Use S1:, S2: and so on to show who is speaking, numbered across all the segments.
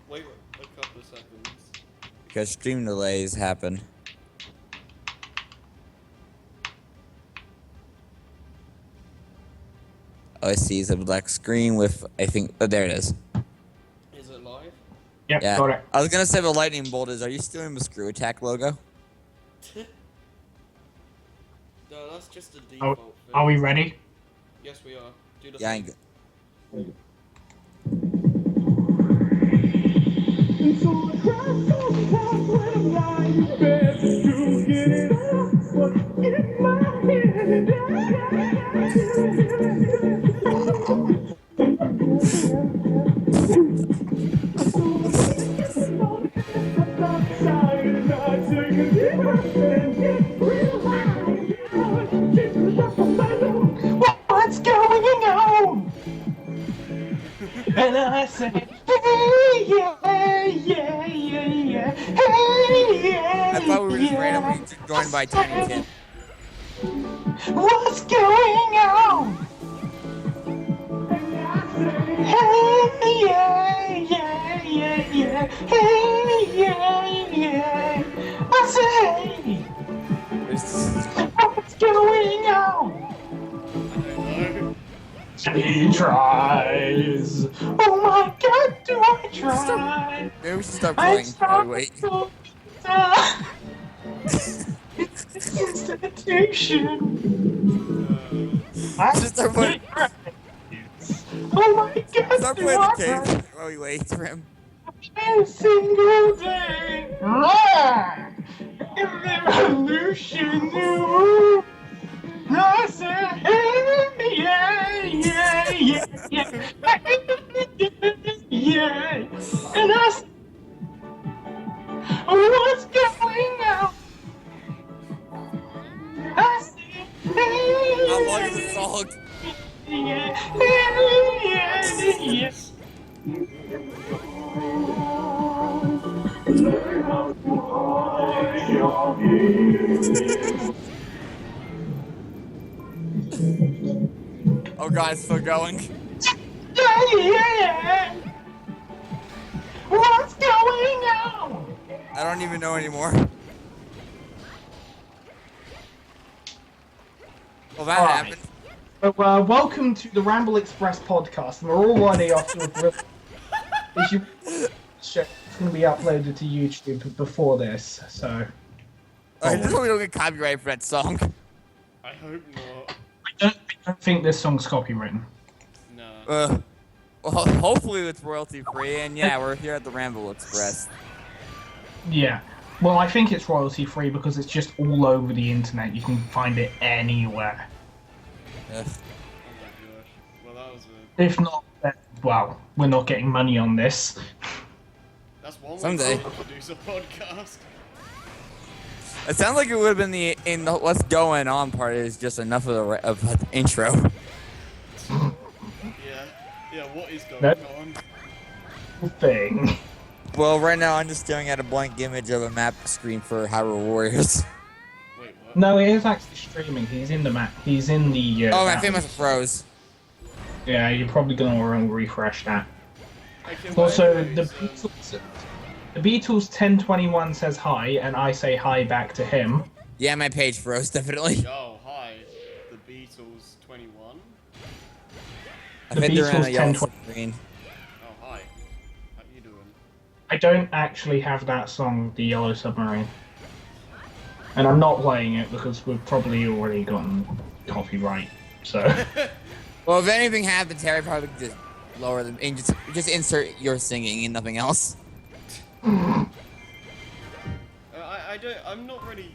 S1: Wait a couple of seconds.
S2: Because stream delays happen. Oh, I see. It's a black screen with, I think, oh, there it is.
S1: Is it live?
S3: Yep,
S2: Yeah.
S3: got it.
S2: I was gonna say the lightning bolt is. Are you still in the screw attack logo?
S1: No, that's just a
S3: Are,
S1: default thing.
S3: are we ready?
S1: Yes, we are. Do the
S2: Yeah. I
S1: thing.
S2: ain't
S3: What's going on? And I say, hey, yeah, yeah, yeah, yeah, hey, yeah.
S2: I thought we were just
S3: yeah.
S2: randomly joined by Tiny Tim.
S3: What's going on? Hey, yeah, yeah, yeah, yeah, hey, yeah, yeah. I say, hey, what's going on?
S1: I don't know.
S3: He tries. Oh my God, do I try?
S2: Maybe we should start
S3: I'm
S2: playing. Oh, wait.
S3: Institution.
S2: Just start playing.
S3: Oh my God,
S2: Start
S3: do
S2: playing the
S3: I
S2: cave.
S3: try?
S2: While we wait for him.
S3: Every single day. Evolution. I said, hey, yeah, yeah, yeah, yeah, yeah. And I said, what's going on? I said, hey,
S2: How long is the song?
S3: yeah, hey, yeah, yeah.
S2: Oh god, it's still going.
S3: Yeah. What's going on?
S2: I don't even know anymore. Well, that
S3: All right.
S2: happened.
S3: So, welcome to the Ramble Express podcast. And we're already off to a brilliant. It's going to be uploaded to YouTube before this, so.
S2: I just hope we don't get copyrighted for that song.
S1: I hope not.
S3: I don't think this song's copywritten.
S1: No.
S2: Well, hopefully it's royalty free, and yeah, we're here at the Ramble Express.
S3: Yeah. Well, I think it's royalty free because it's just all over the internet. You can find it anywhere.
S2: Ugh.
S1: Oh my gosh. Well, that was a...
S3: If not, then, well, we're not getting money on this.
S1: That's one way
S2: Someday.
S1: to produce a podcast.
S2: It sounds like it would have been the what's going on part is just enough of the intro.
S1: Yeah, what is going
S3: That-
S1: on?
S3: Thing.
S2: Well, right now I'm just staring at a blank image of a map screen for Hyrule Warriors.
S1: Wait, what?
S3: No, it is actually streaming. He's in the map. He's in the.
S2: Oh, my
S3: map.
S2: thing must have froze.
S3: Yeah, you're probably gonna want to refresh that.
S1: Okay,
S3: Also,
S1: wait,
S3: the
S1: so-
S3: Beatles 1021 says hi, and I say hi back to him.
S2: Yeah, my page froze definitely.
S1: Oh, hi. The Beatles 21.
S2: I
S3: The
S2: think they're in
S3: Beatles
S2: a yellow
S3: 1020.
S2: screen.
S1: Oh, hi. How you doing?
S3: I don't actually have that song, The Yellow Submarine. And I'm not playing it because we've probably already gotten copyright, so.
S2: Well, if anything happens, Harry probably could just lower them and just insert your singing and nothing else.
S1: I'm not really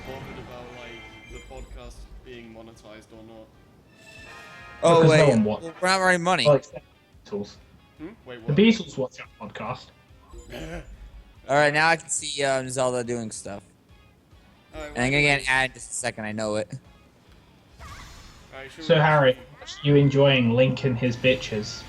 S1: bothered about, like, the podcast being monetized or not.
S2: Oh
S3: Because no
S2: wait,
S3: one watched.
S2: we're not running money.
S3: Well, except the Beatles.
S1: Wait,
S3: The
S1: what?
S3: Beatles watch our podcast.
S2: All right, now I can see Zelda doing stuff.
S1: Alright,
S2: And I'm gonna get an ad in just a second. I know it.
S1: Alright, should
S3: So,
S1: we-
S3: Harry, are you enjoying Link and his bitches?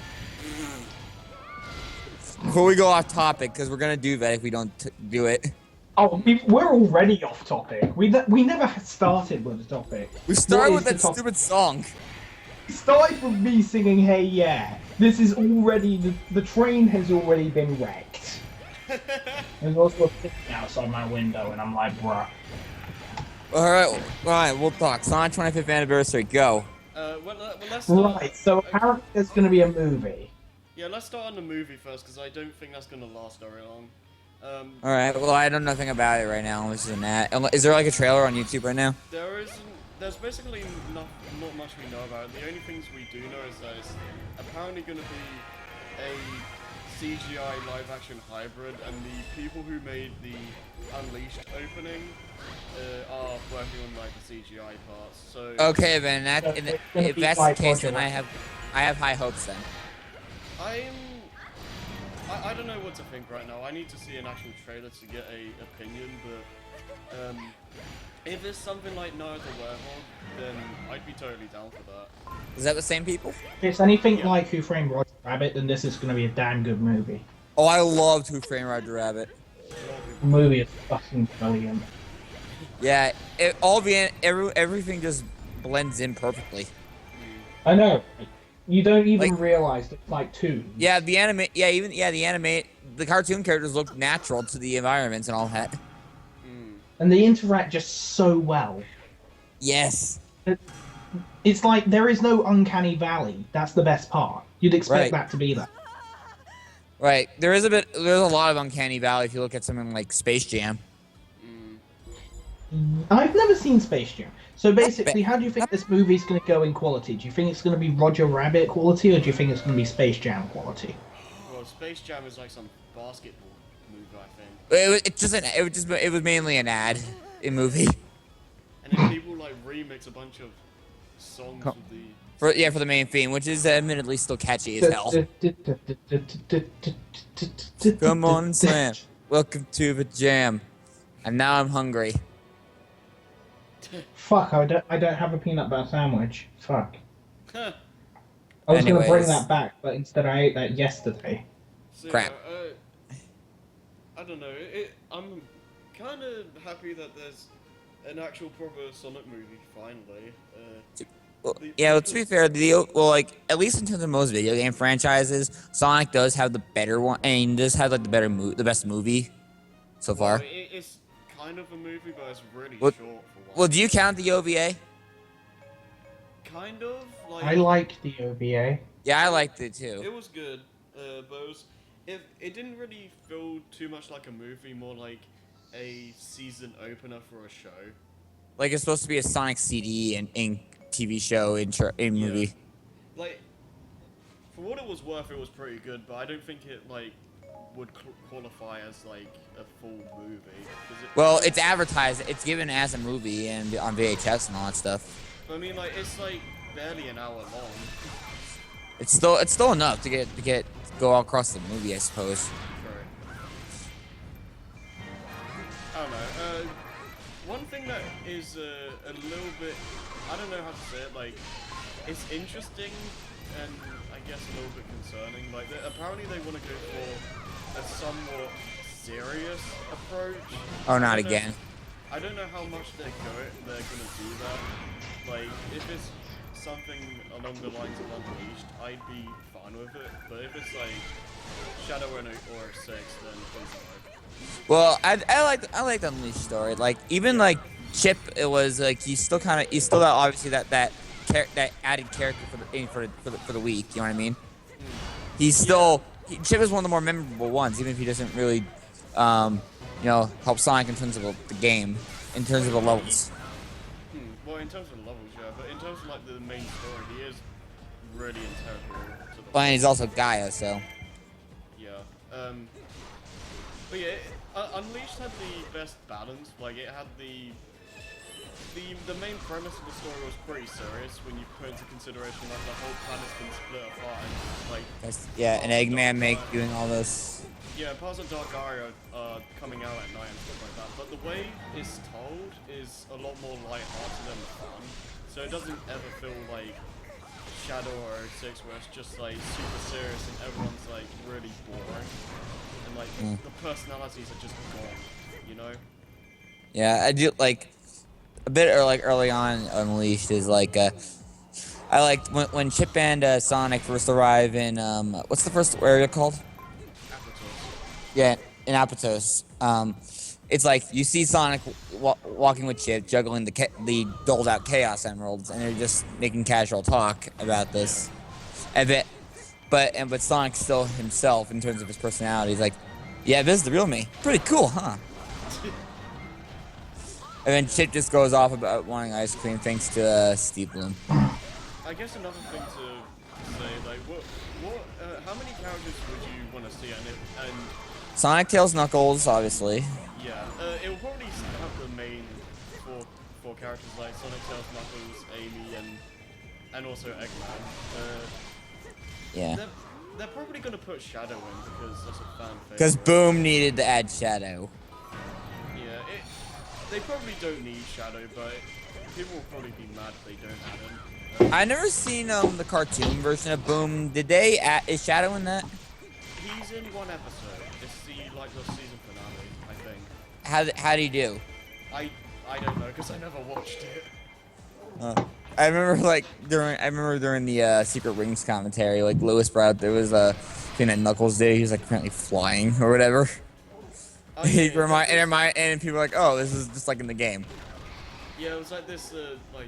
S2: Before we go off topic, because we're gonna do that if we don't do it.
S3: Oh, we're already off topic. We never started with the topic.
S2: We started
S3: What
S2: with
S3: is
S2: that
S3: the top-
S2: stupid song.
S3: We started with me singing "Hey Yeah," This is already the train has already been wrecked. There's also a thing outside my window, and I'm like, bruh.
S2: All right, we'll talk. Sonic 25th anniversary, go.
S1: Well, let's start.
S3: Right, so apparently there's going to be a movie.
S1: Yeah, let's start on the movie first, because I don't think that's gonna last very long.
S2: All right, well, I know nothing about it right now. This is an ad. Is there like a trailer on YouTube right now?
S1: There's basically not much we know about it. The only things we do know is that it's apparently gonna be a CGI live-action hybrid, and the people who made the Unleashed opening are working on like the CGI parts. So
S2: Okay, then if that's the case, then I have high hopes then.
S1: I don't know what to think right now. I need to see an actual trailer to get a opinion, but if it's something like No the Werewolf, then I'd be totally down for that.
S2: Is that the same people?
S3: If it's anything like Who Framed Roger Rabbit, then this is going to be a damn good movie.
S2: Oh, I loved Who Framed Roger Rabbit.
S3: The movie is fucking brilliant.
S2: Yeah, everything just blends in perfectly.
S3: I know. You don't even realize it's like two.
S2: Yeah, the cartoon characters look natural to the environments and all that.
S3: And they interact just so well.
S2: Yes.
S3: It's like there is no uncanny valley. That's the best part. You'd expect that to be that.
S2: Right. There's a lot of uncanny valley if you look at something like Space Jam.
S3: I've never seen Space Jam. So basically, how do you think this movie's going to go in quality? Do you think it's going to be Roger Rabbit quality, or do you think it's going to be Space Jam quality?
S1: Well, Space Jam is like some basketball movie, I think.
S2: It was mainly an ad in movie.
S1: And then people like remix a bunch of songs with the
S2: for the main theme, which is admittedly still catchy as hell. Come on, Slam. Welcome to the jam. And now I'm hungry.
S3: Fuck, I don't have a peanut butter sandwich. Fuck. I was going to bring that back, but instead I ate that yesterday.
S1: So,
S2: Crap.
S1: I don't know. I'm kind of happy that there's an actual proper Sonic movie finally.
S2: To be fair, at least in terms of most video game franchises, Sonic does have the better one, and does have like the best movie so far.
S1: It's kind of a movie, but it's really
S2: What-
S1: short for one.
S2: Well, do you count the OVA?
S1: Kind of. Like,
S3: I like the OVA.
S2: Yeah, I liked it too.
S1: It was good, but it didn't really feel too much like a movie, more like a season opener for a show.
S2: Like it's supposed to be a Sonic CD and TV show in movie.
S1: Like, for what it was worth, it was pretty good, but I don't think it like would qualify as like a full movie.
S2: Well, it's advertised. It's given as a movie and on VHS and all that stuff.
S1: I mean, like it's like barely an hour long.
S2: It's still enough to go all across the movie, I suppose.
S1: True. I don't know. One thing that is a little bit, I don't know how to say it. Like, it's interesting and I guess a little bit concerning. Like, apparently they want to go for a somewhat serious approach.
S2: Oh, not again.
S1: I don't know how much they're gonna do that. Like, if it's something along the lines of Unleashed, I'd be fine with it. But if it's like Shadow or 6, then please no.
S2: Well, I like the Unleashed story. Like even like Chip, it was like he's still got obviously that added character for the week. You know what I mean? He's still Chip is one of the more memorable ones, even if he doesn't really help Sonic in terms of the game, in terms of the levels.
S1: Well, in terms of the levels, yeah, but in terms of like the main story, he is really integral to the.
S2: But and he's also Gaia, so.
S1: Yeah. But yeah, Unleashed had the best balance. Like it had the main premise of the story was pretty serious when you put into consideration like the whole planet's been split apart and like.
S2: And Eggman doing all this.
S1: Yeah, parts of Dark Area are coming out at night and stuff like that, but the way it's told is a lot more lighthearted and fun, so it doesn't ever feel like Shadow or 6 where it's just like super serious and everyone's like really boring, and like the personalities are just gone, you know?
S2: Yeah, I do like a bit early on Unleashed is like I I liked when Chip and Sonic first arrive in what's the first area called?
S1: Apatow.
S2: Yeah, in Apatos. It's like you see Sonic walking with Chip, juggling the doled out Chaos Emeralds, and they're just making casual talk about this. And but Sonic's still himself in terms of his personality. He's like, yeah, this is the real me. Pretty cool, huh? And then Chip just goes off about wanting ice cream thanks to Steve Bloom.
S1: I guess another thing to say, like, how many characters would you want to see? And
S2: Sonic, Tails, Knuckles, obviously.
S1: yeah, it will probably have the main four characters like Sonic, Tails, Knuckles, Amy, and also Eggman.
S2: Yeah.
S1: They're probably gonna put Shadow in because that's a fan favorite.
S2: Because Boom needed to add Shadow.
S1: Yeah, they probably don't need Shadow, but people will probably be mad if they don't add him.
S2: I never seen the cartoon version of Boom. Is Shadow in that?
S1: He's in one episode. It's the season finale, I think.
S2: How do you do?
S1: I don't know because I never watched it.
S2: I remember during the Secret Rings commentary, like Lewis brought up there was a thing that Knuckles did. He was like apparently flying or whatever.
S1: Oh,
S2: And people were like, oh, this is just like in the game.
S1: Yeah, it was like this like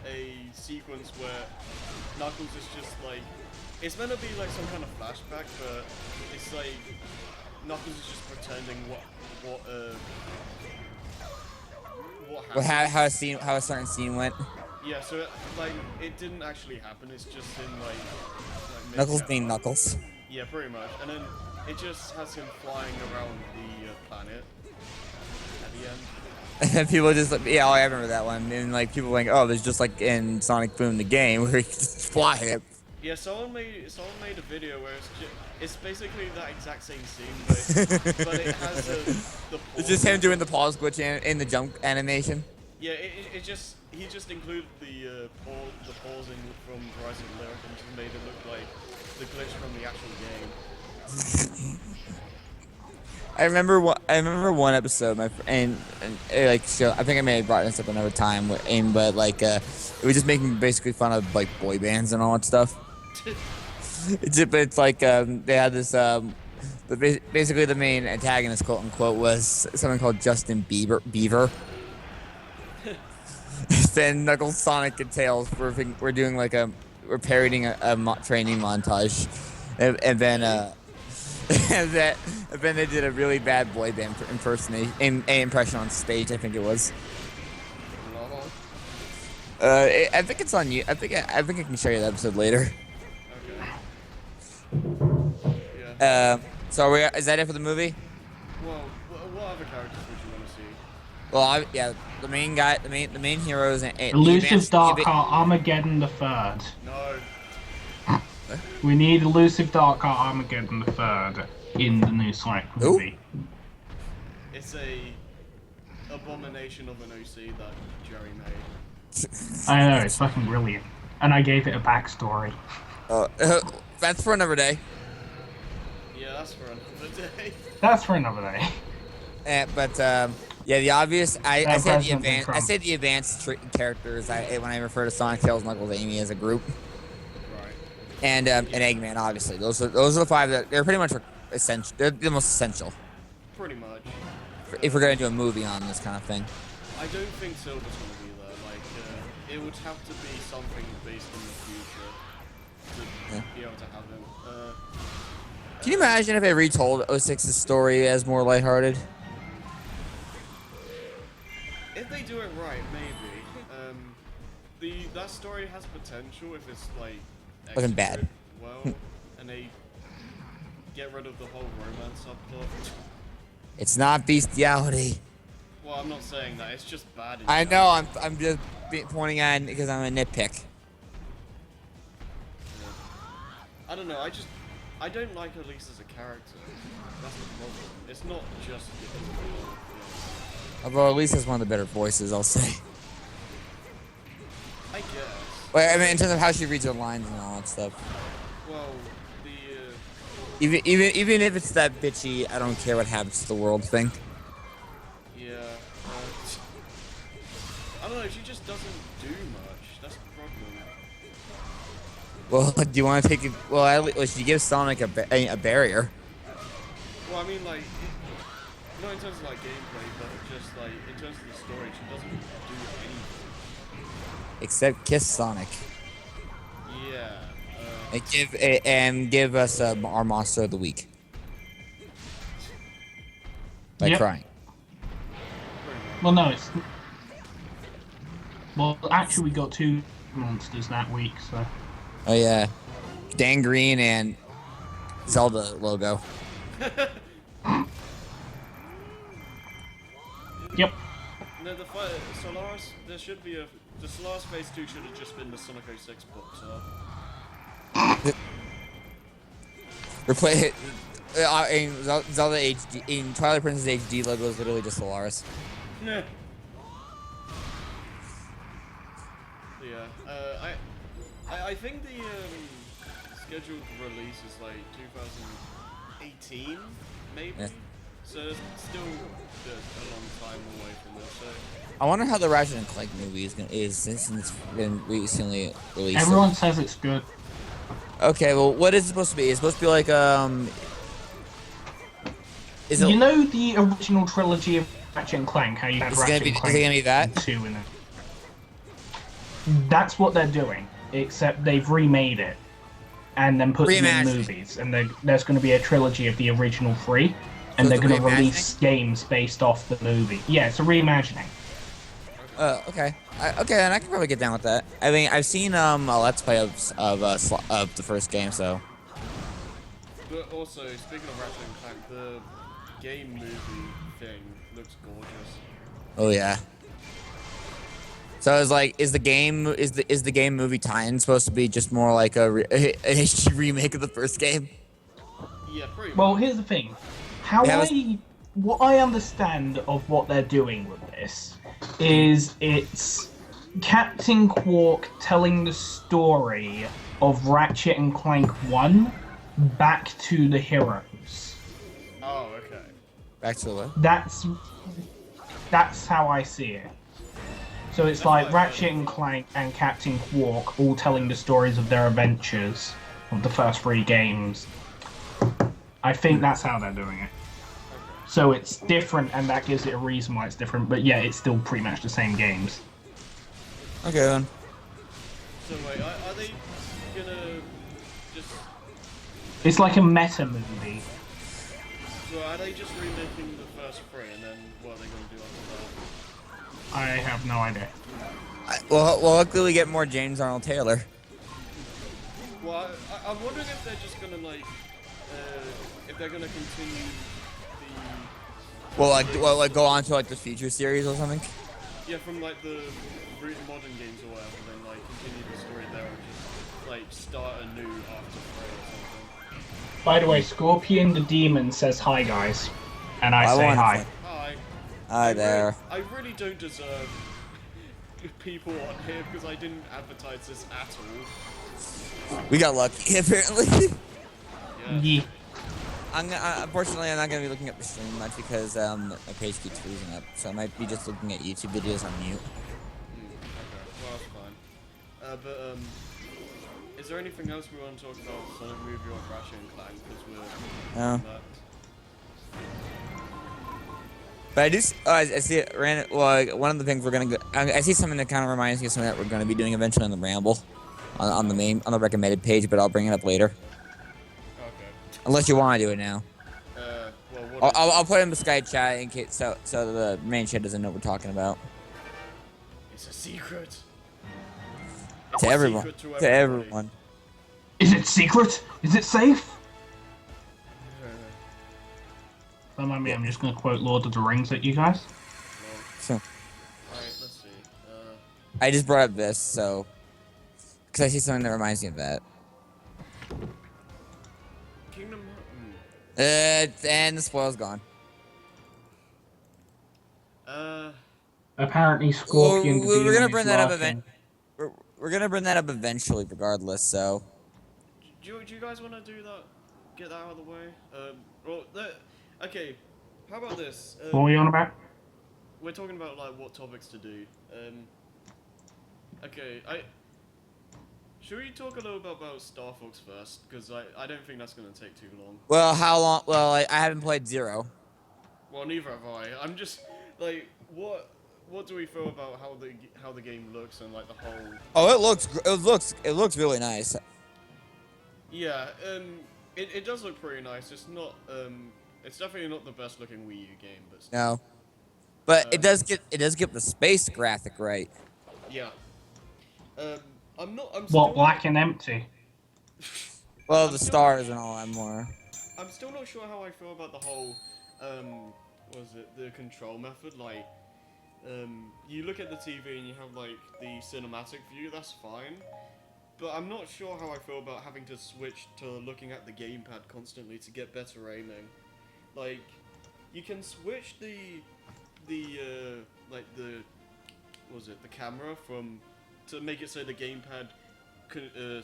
S1: a sequence where Knuckles is just like, it's meant to be like some kind of flashback, but it's like Knuckles is just pretending what happened.
S2: Well, how a certain scene went.
S1: Yeah, so it didn't actually happen. It's just in like
S2: Knuckles being Knuckles.
S1: Yeah, pretty much. And then it just has him flying around the planet at the end.
S2: And people just yeah, I remember that one. And like people were like, oh, there's just like in Sonic Boom the game where he just fly it.
S1: Yeah, someone made a video where it's basically that exact same scene, but it has the pause.
S2: It's just him doing the pause glitch in the jump animation.
S1: Yeah, he just included the pausing from Horizon Lyric and just made it look like the glitch from the actual game.
S2: I remember one episode, I think I may have brought this up another time, but like it was just making basically fun of like boy bands and all that stuff. It's like they had this basically the main antagonist, quote unquote, was something called Justin Beaver. Then Knuckles, Sonic, and Tails we're doing like we're parodying a training montage, and then they did a really bad boy band impression on stage. I think it was. I think it's on you. I think I can show you the episode later.
S1: Okay. Yeah.
S2: So is that it for the movie?
S1: Well, what other characters would you want to see?
S2: Well, the main guy, the main heroes, and
S3: Elusive Dark Heart Armageddon the Third.
S1: No.
S3: We need Elusive Dark Heart Armageddon the Third in the new Sonic movie.
S1: It's a abomination of an OC that Jerry made.
S3: I know, it's fucking brilliant. And I gave it a backstory.
S2: That's for another day.
S1: Yeah, that's for another day.
S3: That's for another day.
S2: Yeah, the obvious. I said the advanced characters. When I refer to Sonic, Tails, Knuckles, Amy as a group.
S1: Right.
S2: And Eggman, obviously. Those are the five that they're pretty much essential. They're the most essential.
S1: Pretty much.
S2: If we're gonna do a movie on this kind of thing.
S1: I don't think Silver's gonna be there. Like, it would have to be something based in the future to be able to have him.
S2: Can you imagine if they retold 06's story as more lighthearted?
S1: If they do it right, maybe. That story has potential if it's like
S2: Wasn't bad.
S1: well, and they get rid of the whole romance subplot.
S2: It's not bestiality.
S1: Well, I'm not saying that. It's just bad.
S2: I know. I'm just pointing at it because I'm a nitpick.
S1: Yeah. I don't know. I don't like Elise as a character. That's the problem. It's not just because of the
S2: Although at least it's one of the better voices, I'll say.
S1: I guess.
S2: Well, I mean, in terms of how she reads her lines and all that stuff.
S1: Well,
S2: Even if it's that bitchy, I don't care what happens to the world thing.
S1: yeah. I don't know. She just doesn't do much. That's the problem.
S2: Well, do you want to take it? Well, should you give Sonic a barrier?
S1: Well, I mean, like, not in terms of like gameplay, but just like in terms of the story, she doesn't do anything.
S2: Except kiss Sonic
S1: Yeah.
S2: and give us our monster of the week by
S3: Yep.
S2: crying.
S1: Pretty much.
S3: Well, no, it's. Well, actually, we got 2 monsters that week, so.
S2: Oh yeah, Dan Green and Zelda logo.
S3: Yep.
S1: No, Solaris. There should be the Solaris Phase 2 should have just been the Sonic 06 box art.
S2: Replace it. In Zelda HD, in Twilight Princess HD logo is literally just Solaris.
S1: Yeah. Yeah. I think the scheduled release is like 2018, maybe.
S2: Yeah.
S1: So it's still a long time away from this. So
S2: I wonder how the Ratchet and Clank movie is since it's been recently released.
S3: Everyone says it's good.
S2: Okay, well, what is it supposed to be? It's supposed to be like Is it?
S3: You know the original trilogy of Ratchet and Clank? How you had
S2: Is it gonna
S3: Ratchet
S2: be?
S3: and
S2: Is
S3: Clank
S2: it gonna be that?
S3: 2 in it. That's what they're doing, except they've remade it and then put them in
S2: Reimagining.
S3: movies. And there's going to be a trilogy of the original 3, and
S2: So
S3: they're
S2: it's a
S3: going to
S2: reimagining?
S3: release games based off the movie. Yeah, it's a reimagining.
S2: Okay. Okay, and I can probably get down with that. I mean, I've seen a Let's Play of the first game, so.
S1: But also, speaking of Ratchet and Clank, the game movie thing looks gorgeous.
S2: Oh yeah. So it's like, is the game movie tie-in supposed to be just more like an HD remake of the first game?
S1: Yeah, pretty
S3: Well,
S1: much.
S3: here's the thing.
S2: Yeah,
S3: What I understand of what they're doing with this is it's Captain Quark telling the story of Ratchet and Clank 1 back to the heroes.
S1: Oh, okay.
S2: Back to the.
S3: That's how I see it. So it's like Ratchet and Clank and Captain Quark all telling the stories of their adventures of the first 3 games. I think that's how they're doing it. So it's different, and that gives it a reason why it's different. But yeah, it's still pretty much the same games.
S2: Okay then.
S1: So wait, are they gonna just?
S3: It's like a meta movie.
S1: So are they just remaking the first 3, and then what are they gonna do after that?
S3: I have no idea.
S2: Well, luckily we get more James Arnold Taylor.
S1: Well, I'm wondering if they're just gonna like, if they're gonna continue the.
S2: Well, like go on to like the future series or something.
S1: Yeah, from like the modern games or whatever, then like continue the story there and just like start anew after 3 or something.
S3: By the way, Scorpion the Demon says hi, guys. And I say
S2: wanna
S3: hi.
S2: say-
S1: Hi.
S2: Hi there.
S1: I really don't deserve people on here because I didn't advertise this at all.
S2: We got lucky apparently.
S1: Yeah.
S3: Yeah.
S2: Unfortunately, I'm not gonna be looking at the stream much because my page keeps freezing up, so I might be just looking at YouTube videos on mute.
S1: Okay, well that's fine. But is there anything else we want to talk about Sonic movie or Ratchet and Clank? Because we're
S2: No.
S1: that.
S2: But I do. I see it. Well, one of the things we're gonna go. I see something that kind of reminds me of something that we're gonna be doing eventually on the Ramble, on the recommended page. But I'll bring it up later.
S1: Okay.
S2: Unless you want to do it now.
S1: Well, what
S2: I'll put it in the Skype chat in case so the main chat doesn't know what we're talking about.
S1: It's a secret.
S2: To everyone.
S1: Secret to
S2: To everyone.
S3: Is it secret? Is it safe? Don't mind me, I'm just going to quote Lord of the Rings at you guys.
S2: So
S1: Alright, let's see.
S2: I just brought up this so because I see something that reminds me of that.
S1: Kingdom Hearts.
S2: And the spoil's gone.
S3: Apparently, Scorpion the
S2: We're
S3: Demon
S2: gonna
S3: is
S2: bring that up
S3: laughing.
S2: We're gonna bring that up eventually, regardless. So.
S1: Do you guys want to do that? Get that out of the way? Okay, how about this?
S3: What were you on about?
S1: We're talking about like what topics to do. Okay, Should we talk a little bit about Star Fox first? Because I don't think that's going to take too long.
S2: Well, how long? Well, I haven't played Zero.
S1: Well, neither have I. I'm just like, what do we feel about how the game looks and like the whole?
S2: Oh, it looks really nice.
S1: Yeah, it does look pretty nice. It's not it's definitely not the best looking Wii U game, but still.
S2: No, but
S1: Um,
S2: it does get the space graphic right.
S1: Yeah. Um, I'm
S3: What,
S1: still
S3: black and empty?
S2: Well,
S1: I'm
S2: the
S1: still-
S2: stars and all that more.
S1: I'm still not sure how I feel about the whole what was it, the control method, like you look at the TV and you have like the cinematic view, that's fine. But I'm not sure how I feel about having to switch to looking at the gamepad constantly to get better aiming. Like, you can switch the like the what was it, the camera from to make it so the gamepad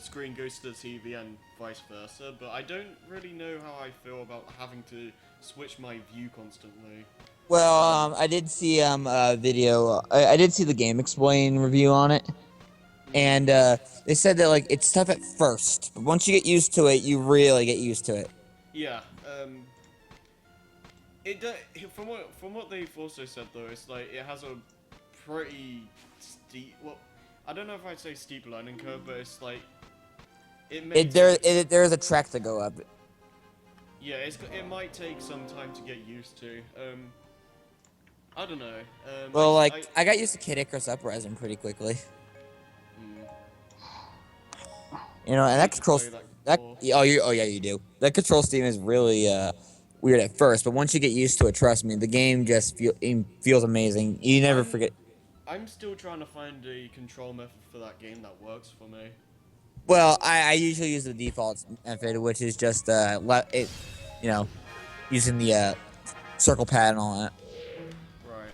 S1: screen goes to the TV and vice versa. But I don't really know how I feel about having to switch my view constantly.
S2: Well, I did see a video. I did see the Game Explain review on it, and they said that like it's tough at first, but once you get used to it, you really get used to it.
S1: Yeah. From what they've also said though, it's like it has a pretty steep. Well, I don't know if I'd say steep learning curve, but it's like
S2: There's a track to go up.
S1: Yeah, it might take some time to get used to. I don't know.
S2: Well, I got used to Kid Icarus Uprising pretty quickly. You know, and that control you do. That control scheme is really weird at first, but once you get used to it, trust me, the game just feels amazing. You never forget.
S1: I'm still trying to find a control method for that game that works for me.
S2: Well, I usually use the default method, which is just using the circle pad and all that.
S1: Right.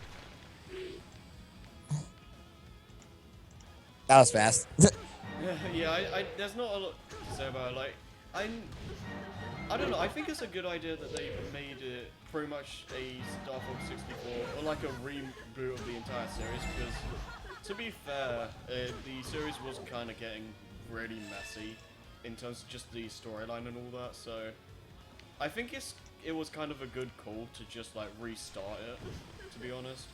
S2: That was fast.
S1: Yeah, there's not a lot to say about it. Like, I don't know. I think it's a good idea that they made it pretty much a Star Fox 64 or like a reboot of the entire series. Because to be fair, the series was kind of getting really messy in terms of just the storyline and all that. So I think it was kind of a good call to just like restart it. To be honest,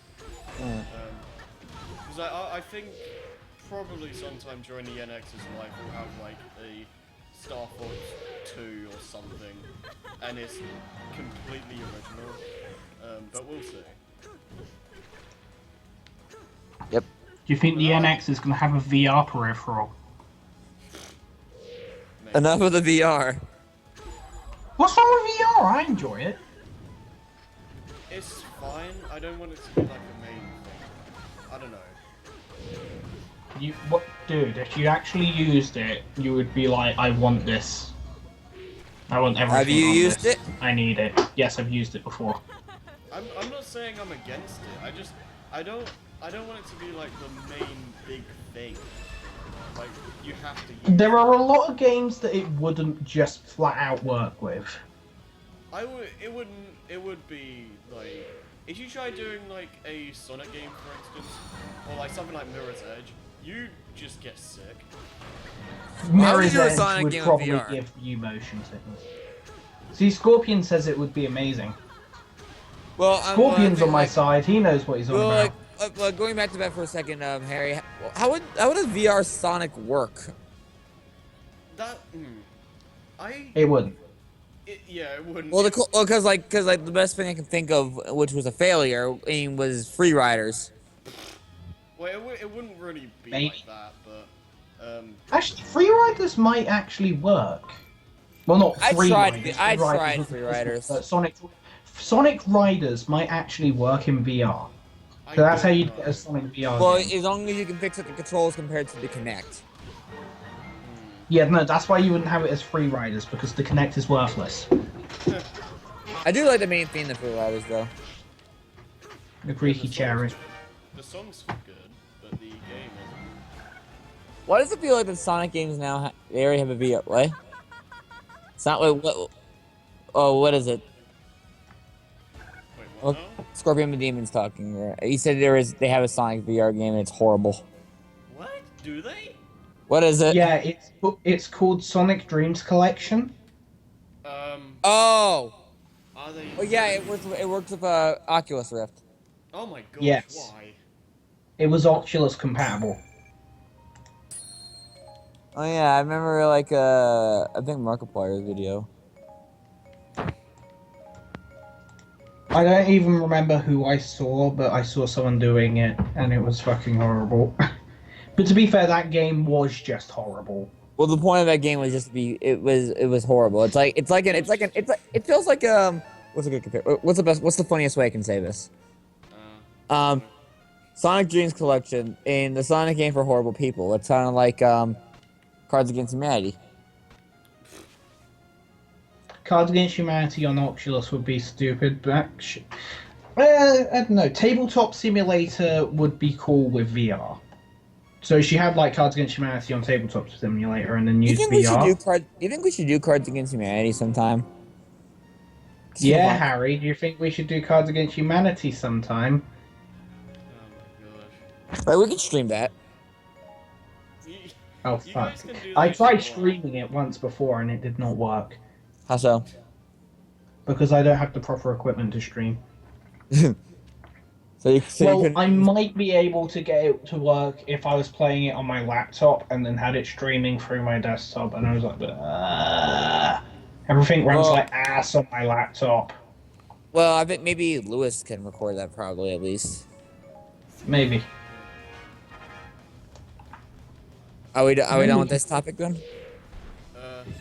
S1: because I think probably sometime during the NX's life we'll have like a Star Fox 2 or something, and it's completely original. But we'll see.
S2: Yep.
S3: Do you think the NX is going to have a VR peripheral?
S1: Maybe.
S2: Enough of the VR.
S3: What's wrong with VR? I enjoy it.
S1: It's fine. I don't want it to be like the main thing. I don't know.
S3: Dude, if you actually used it, you would be like, I want this. I want everything.
S2: Have you
S3: on
S2: used
S3: this.
S2: it?
S3: I need it. Yes, I've used it before.
S1: I'm not saying I'm against it. I don't want it to be like the main big thing. Like you have to use
S3: There are a lot of games that it wouldn't just flat out work with.
S1: It would be like if you try doing like a Sonic game for instance, or like something like Mirror's Edge, you just get sick.
S3: Mirror's
S2: do a
S3: Edge
S2: Sonic
S3: would
S2: game with
S3: probably
S2: VR?
S3: give you motion sickness. See, Scorpion says it would be amazing.
S2: Well,
S3: Scorpion's on my side. He knows what he's on
S2: Well,
S3: about.
S2: going back to that for a second, Harry, how would a VR Sonic work?
S1: That
S3: It wouldn't.
S1: yeah, it wouldn't.
S2: Well, because the best thing I can think of, which was a failure, was Free Riders.
S1: Well, it wouldn't really be
S3: Maybe.
S1: like that, but
S3: Actually, Free Riders might actually work. Well, not
S2: I
S3: Free
S2: tried-
S3: Riders.
S2: I
S3: Free Riders
S2: tried
S3: was
S2: Free
S3: the first one,
S2: Riders.
S3: but Sonic Riders might actually work in VR.
S1: I
S3: So that's how
S1: don't
S3: you
S1: know.
S3: get a Sonic VR
S2: Well,
S3: game.
S2: as long as you can fix up the controls compared to the Kinect.
S3: Yeah, no, that's why you wouldn't have it as Free Riders, because the Kinect is worthless.
S2: I do like the main theme of Free Riders, though.
S3: The Greeky Cherry.
S1: The songs are good, but the game isn't.
S2: Why does it feel like the Sonic games now they already have a VR? What? It's not what? Oh, what is it?
S1: Wait, what
S2: Oh,
S1: now?
S2: Scorpion the Demon's talking. He said they have a Sonic VR game and it's horrible.
S1: What? Do they?
S2: What is it?
S3: Yeah, it's called Sonic Dreams Collection.
S2: Oh.
S1: Are they?
S2: Oh yeah, it works with Oculus Rift.
S1: Oh my gosh,
S3: Yes,
S1: why?
S3: it was Oculus compatible.
S2: Oh yeah, I remember like I think Markiplier's video.
S3: I don't even remember who I saw, but I saw someone doing it, and it was fucking horrible. But to be fair, that game was just horrible.
S2: Well, the point of that game was just to be it was horrible. It feels like what's a good compare? What's the funniest way I can say this?
S1: Uh,
S2: Um, Sonic Dreams Collection in the Sonic game for horrible people. It's kind of like Cards Against Humanity.
S3: Cards Against Humanity on Oculus would be stupid, but I don't know. Tabletop Simulator would be cool with VR. So she had like Cards Against Humanity on Tabletop Simulator and then
S2: Do you
S3: use
S2: think we should
S3: VR.
S2: do you think we should do Cards Against Humanity sometime?
S3: Yeah, Harry, do you think we should do Cards Against Humanity sometime?
S1: oh my gosh.
S2: Like we can stream that.
S1: You,
S3: Oh,
S1: you
S3: fuck.
S1: guys can do
S3: I
S1: that
S3: tried
S1: if you want.
S3: streaming it once before and it did not work.
S2: How so?
S3: Because I don't have the proper equipment to stream.
S2: So you
S3: Well,
S2: couldn't.
S3: I might be able to get it to work if I was playing it on my laptop and then had it streaming through my desktop, and I was like, everything runs
S2: Well-
S3: like ass on my laptop.
S2: Well, I bet maybe Lewis can record that probably at least.
S3: Maybe.
S2: Are we done with this topic then?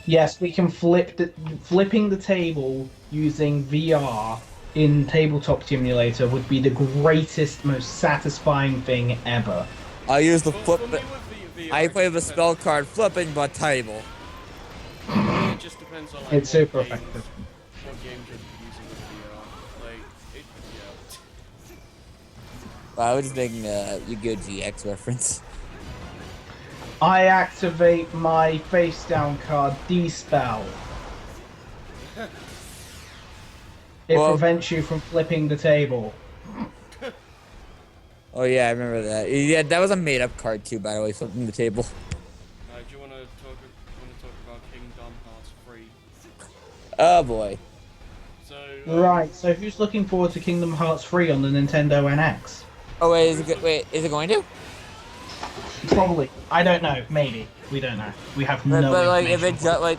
S3: Yes, we can flipping the table using VR in Tabletop Simulator would be the greatest, most satisfying thing ever.
S2: I'll use the
S1: For
S2: flip.
S1: me with VR,
S2: I play
S1: it
S2: the
S1: just
S2: spell card flipping the table.
S1: depends- It just depends on like
S3: It's
S1: what
S3: super
S1: games-
S3: effective.
S1: What games you're using with VR. Like, it, yeah.
S2: Well, I was just making a Yu-Gi-Oh! GX reference.
S3: I activate my face down card D-Spell. It
S2: Well-
S3: prevents you from flipping the table.
S2: Oh yeah, I remember that. Yeah, that was a made-up card too, by the way, flipping the table.
S1: Do you want to talk about Kingdom Hearts 3?
S2: Oh boy.
S1: So
S3: Right, so who's looking forward to Kingdom Hearts 3 on the Nintendo NX?
S2: Oh wait, is it going to?
S3: Probably. I don't know. Maybe. We don't know. We have
S2: But,
S3: no
S2: but like, if it
S3: information.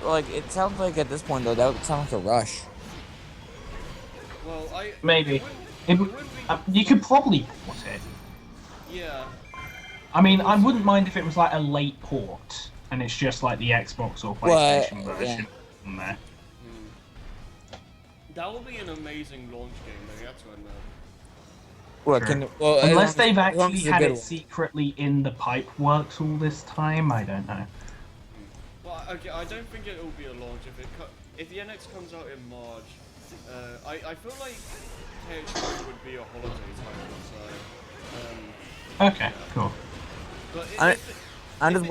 S2: like it sounds like at this point though, that would sound like a rush.
S1: well,
S3: Maybe.
S1: It wouldn't be,
S3: You could probably port it.
S1: yeah.
S3: I mean, I wouldn't mind if it was like a late port, and it's just like the Xbox or
S2: Well,
S3: PlayStation
S2: yeah.
S3: version on there.
S1: That would be an amazing launch game, though. You have to admit.
S2: Well,
S3: Sure.
S2: well, as long
S3: Unless
S2: as-
S3: they've
S2: as long
S3: actually
S2: as it's a
S3: had
S2: good
S3: it
S2: one.
S3: secretly in the pipe works all this time, I don't know.
S1: Well, okay, I don't think it will be a launch if the NX comes out in March. I feel like THQ would be a holiday title, so.
S3: Okay, cool.
S1: But
S2: I'm just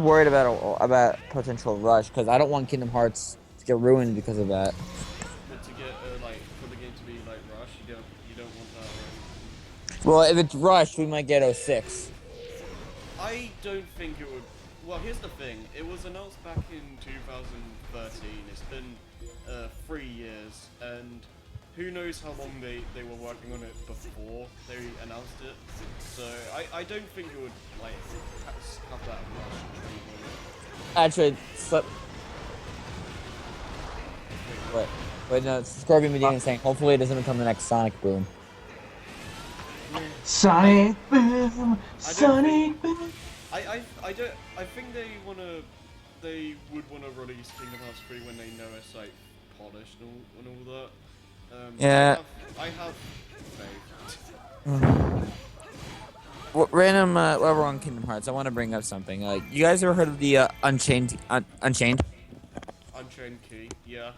S2: worried about potential rush because I don't want Kingdom Hearts to get ruined because of that.
S1: But to get like for the game to be like Rush, you don't want that. Right?
S2: Well, if it's rushed, we might get 06.
S1: I don't think it would. Well, here's the thing. It was announced back in 2013. It's been 3 years, and who knows how long they were working on it before they announced it. So I don't think it would like have that much treatment.
S2: Actually, wait, no, Scorpion Medina is saying hopefully it doesn't become the next Sonic Boom.
S3: Sonic Boom! Sonic Boom!
S1: I think they would wanna release Kingdom Hearts 3 when they know it's like polished and all that.
S2: Yeah.
S1: I have faith.
S2: Random, while we're on Kingdom Hearts, I want to bring up something. You guys ever heard of the Unchained? Unchained?
S1: Unchained Key, yeah.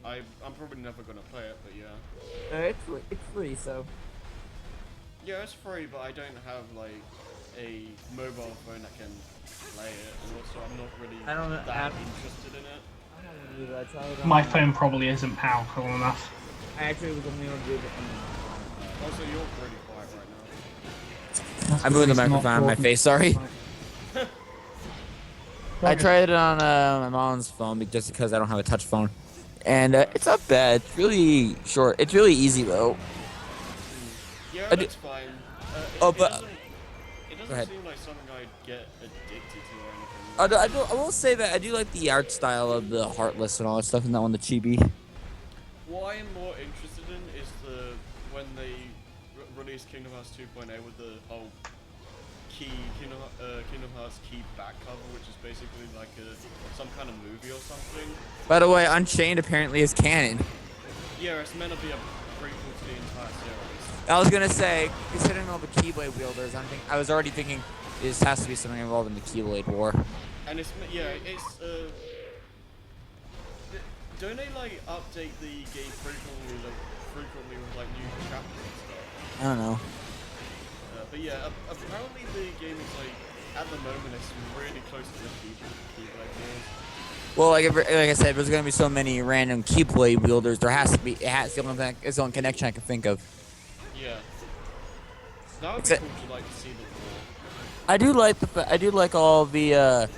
S1: I'm probably never gonna play it, but yeah.
S2: It's free, so.
S1: Yeah, it's free, but I don't have like a mobile phone that can play it, and also I'm not really
S2: I don't know-
S1: that interested in it.
S3: My phone probably isn't powerful enough.
S2: I actually was only able to do it.
S1: Also, you're pretty quiet right now.
S2: I moved the
S3: It's not
S2: microphone on my
S3: broken.
S2: face. Sorry. I tried it on my mom's phone just because I don't have a touch phone, and it's not bad. It's really short. It's really easy though.
S1: Yeah,
S2: I
S1: it
S2: do-
S1: looks fine.
S2: Oh,
S1: It
S2: but
S1: doesn't, it
S2: go
S1: doesn't
S2: ahead.
S1: seem like something I'd get addicted to or anything.
S2: I will say that I do like the art style of the Heartless and all that stuff, and that one, the chibi.
S1: What I am more interested in is when they released Kingdom Hearts 2.0 with the whole Kingdom Hearts key back cover, which is basically like some kind of movie or something.
S2: By the way, Unchained apparently is canon.
S1: Yeah, it's meant to be a prequel to the entire series.
S2: I was gonna say, considering all the Keyblade wielders, I was already thinking this has to be something involved in the Keyblade War.
S1: And don't they like update the game frequently with like new chapters and stuff?
S2: I don't know.
S1: But yeah, apparently the game is like at the moment it's really close to the Keyblade Wars.
S2: Well, like I said, there's gonna be so many random Keyblade wielders. There has to be. It's the only connection I can think of.
S1: Yeah. That would be cool to like see the war.
S2: I do like all the.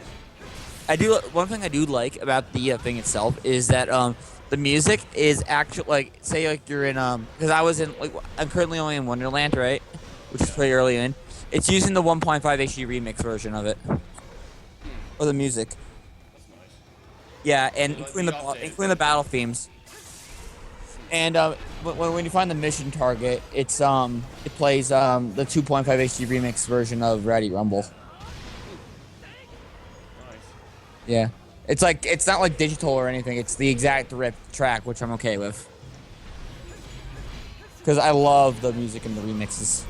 S2: One thing I do like about the thing itself is that the music is actually like, say like you're in because I'm currently only in Wonderland, right, which is pretty early in. It's using the 1.5 HD remix version of it, or the music.
S1: That's nice.
S2: Yeah, and
S1: So, like,
S2: including the battle themes. And when you find the mission target, it plays the 2.5 HD remix version of Ready Rumble.
S1: Nice.
S2: Yeah, it's not like digital or anything. It's the exact ripped track, which I'm okay with, because I love the music and the remixes.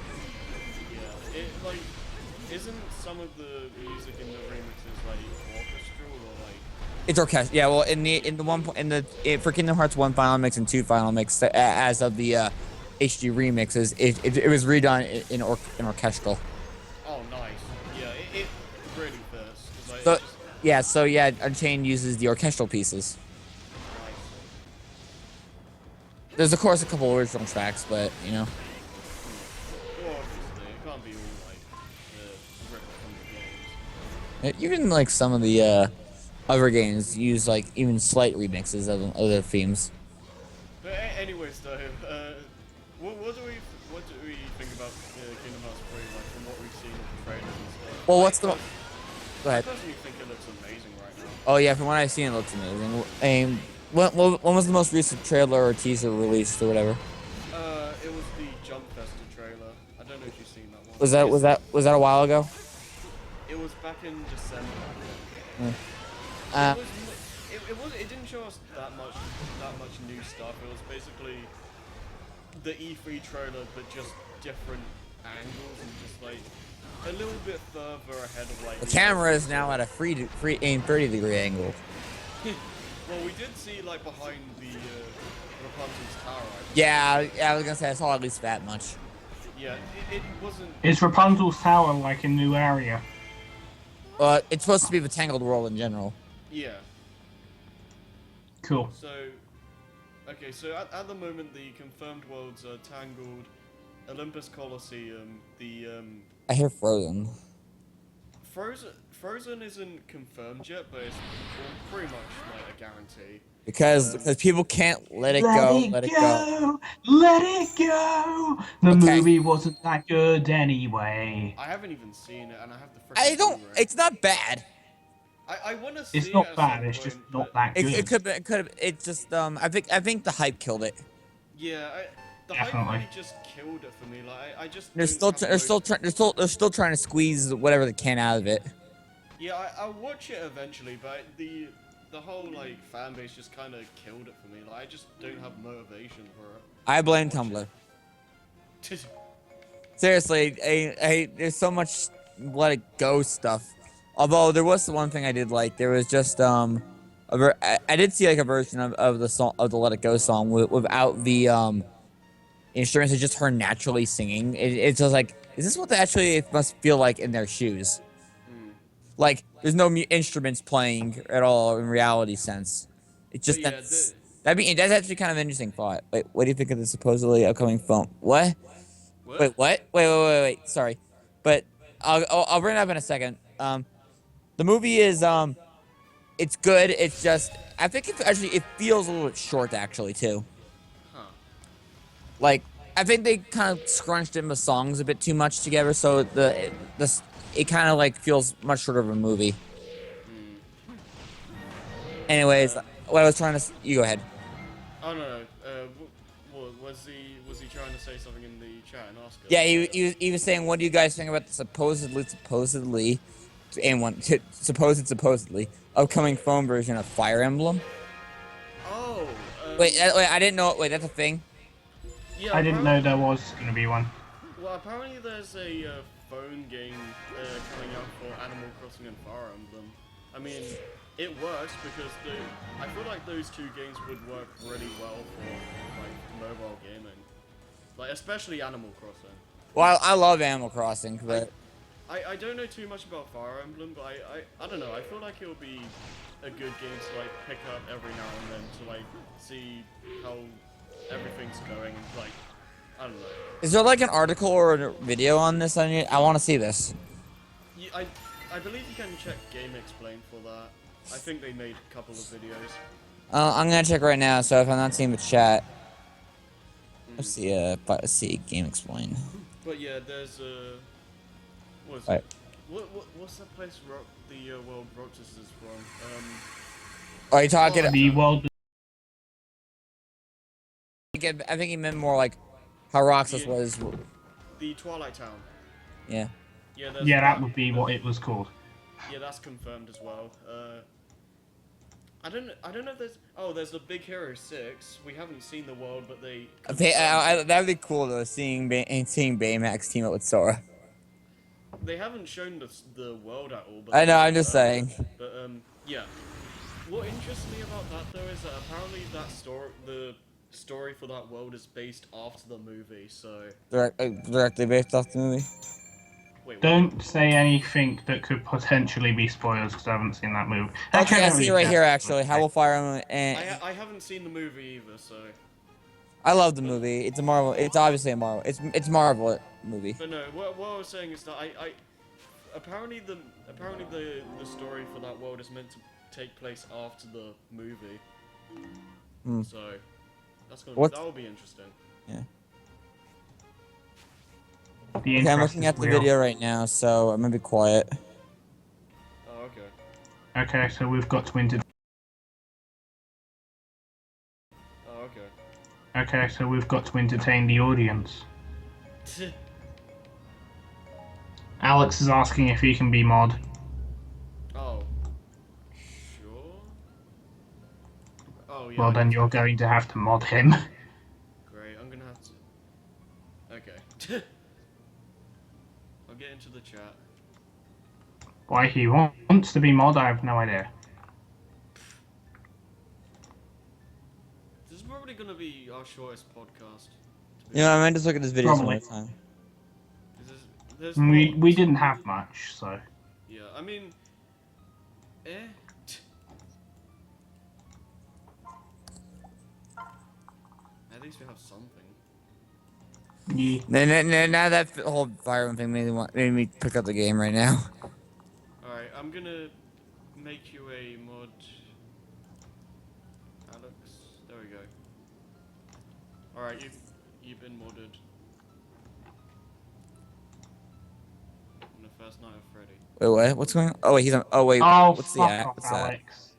S1: Yeah. It like isn't some of the music in the remixes like orchestral or like?
S2: It's orchestral. Yeah, well, for Kingdom Hearts 1 final mix and 2 final mix, as of the HD remixes, it was redone in orchestral.
S1: Oh, nice. Yeah, it really fits. 'Cause, like,
S2: So
S1: it's just
S2: Unchained uses the orchestral pieces.
S1: nice.
S2: There's of course a couple original tracks, but you know.
S1: Well, obviously, it can't be all like ripped from the games.
S2: Even like some of the other games use like even slight remixes of the themes.
S1: But anyways, though, what do we think about Kingdom Hearts 3? Like from what we've seen of the trailers and stuff.
S2: Well,
S1: I
S2: what's the?
S1: pers-
S2: Go
S1: I
S2: ahead.
S1: personally think it looks amazing right now.
S2: Oh yeah, from what I've seen, it looks amazing. When was the most recent trailer or teaser released or whatever?
S1: It was the Jump Festa trailer. I don't know if you've seen that one.
S2: Was that a while ago?
S1: It was back in December.
S2: Uh,
S1: It didn't show us that much new stuff. It was basically the E3 trailer, but just different angles and just like a little bit further ahead of like
S2: the camera is now at a free aim 30-degree angle.
S1: Well, we did see like behind the Rapunzel's tower.
S2: Yeah, I was gonna say I saw at least that much.
S1: Yeah, it wasn't.
S3: Is Rapunzel's Tower like a new area?
S2: It's supposed to be the Tangled World in general.
S1: Yeah.
S3: Cool.
S1: So, okay. So at the moment, the confirmed worlds are Tangled, Olympus Coliseum, the
S2: I hear Frozen.
S1: Frozen isn't confirmed yet, but it's pretty much like a guarantee.
S2: Because people can't let it go. Let it go.
S3: Let it go. The
S2: Okay.
S3: movie wasn't that good anyway.
S1: I haven't even seen it, and I have the.
S2: I don't.
S1: Blu-ray.
S2: It's not bad.
S1: I want to see
S3: It's
S1: it
S3: not
S1: at
S3: bad.
S1: some
S3: It's
S1: point,
S3: just
S1: but-
S3: not that good.
S2: It could have. It's just. I think the hype killed it.
S1: Yeah, the hype
S3: Definitely.
S1: really just killed it for me. Like I just.
S2: They're
S1: don't have
S2: they're still trying to squeeze whatever they can out of it.
S1: Yeah, I'll watch it eventually, but the whole like fan base just kind of killed it for me. Like I just don't have motivation for it.
S2: I blame Tumblr. Seriously, there's so much let it go stuff. Although there was the one thing I did like. There was just I did see like a version of the song of the Let It Go song without the instruments. It's just her naturally singing. It's just like, is this what they actually must feel like in their shoes? Like, there's no instruments playing at all in reality sense. It's just
S1: But yeah,
S2: that's actually kind of an interesting thought. Wait, what do you think of the supposedly upcoming film? What?
S1: What?
S2: Wait, what? Wait. Sorry, but I'll bring it up in a second. The movie is it's good. It's just I think it feels a little bit short actually too.
S1: Huh.
S2: Like I think they kind of scrunched in the songs a bit too much together, so it kind of like feels much shorter of a movie. Anyways,
S1: Uh,
S2: what I was trying to you go ahead.
S1: oh no. Was he trying to say something in the chat and ask us?
S2: Yeah, he was saying, what do you guys think about the supposedly, and supposedly upcoming phone version of Fire Emblem?
S1: Oh.
S2: Wait, I didn't know. Wait, that's a thing.
S1: Yeah.
S3: I didn't know there was going to be one.
S1: Well, apparently there's a phone game coming out for Animal Crossing and Fire Emblem. I mean, it works because I feel like those two games would work really well for like mobile gaming, like especially Animal Crossing.
S2: Well, I love Animal Crossing, but
S1: I don't know too much about Fire Emblem, but I don't know. I feel like it'll be a good game to like pick up every now and then to like see how everything's going. Like, I don't know.
S2: is there like an article or a video on this? I want to see this.
S1: I believe you can check Game Explain for that. I think they made a couple of videos.
S2: I'm gonna check right now. So if I'm not seeing the chat, let's see Game Explain.
S1: But yeah, there's what is
S2: Right.
S1: it? What's that place the world Roxas is from?
S2: Are you talking?
S3: The world.
S2: I think he meant more like how Roxas was.
S1: The Twilight Town.
S2: Yeah.
S1: Yeah, there's
S3: Yeah, that would be what it was called.
S1: Yeah, that's confirmed as well. I don't know if there's the Big Hero 6. We haven't seen the world, but they
S2: That'd be cool though, seeing Baymax team up with Sora.
S1: They haven't shown the world at all. But
S2: I know, I'm just saying.
S1: But yeah. What interests me about that though is that apparently the story for that world is based after the movie. So
S2: Directly based off the movie.
S1: wait, what?
S3: Don't say anything that could potentially be spoilers because I haven't seen that movie.
S2: Okay, I
S3: don't
S2: see it
S3: really
S2: right here
S3: care.
S2: actually. How will Fire Emblem and
S1: I haven't seen the movie either, so.
S2: I love the movie. It's a Marvel. It's obviously a Marvel. It's Marvel movie.
S1: But no, what I was saying is that I apparently the story for that world is meant to take place after the movie. So that will be interesting.
S2: Yeah.
S3: The
S2: Okay, I'm
S3: interest
S2: looking
S3: is
S2: at the
S3: real.
S2: video right now, so I'm gonna be quiet.
S1: Oh, okay.
S3: Okay, so we've got to entertain.
S1: Oh, okay.
S3: Okay, so we've got to entertain the audience. Alex is asking if he can be mod.
S1: Oh. Sure. Oh yeah.
S3: Well, then you're going to have to mod him.
S1: Great. I'm gonna have to. Okay. I'll get into the chat.
S3: Why he wants to be mod, I have no idea.
S1: This is probably gonna be our shortest podcast.
S2: You know, I might just look at this video
S3: Probably.
S2: some more time.
S1: There's
S3: We didn't have much, so.
S1: Yeah, I mean, At least we have something.
S3: Yeah.
S2: Now that whole Fire Emblem thing made me pick up the game right now.
S1: Alright, I'm gonna make you a mod. Alex, there we go. Alright, you've been modded. On the first night of Freddy.
S2: Wait, what? What's going on? Oh wait, he's on. Oh wait,
S3: Oh,
S2: what's the
S3: fuck
S2: at?
S3: off,
S2: What's that?
S3: Alex.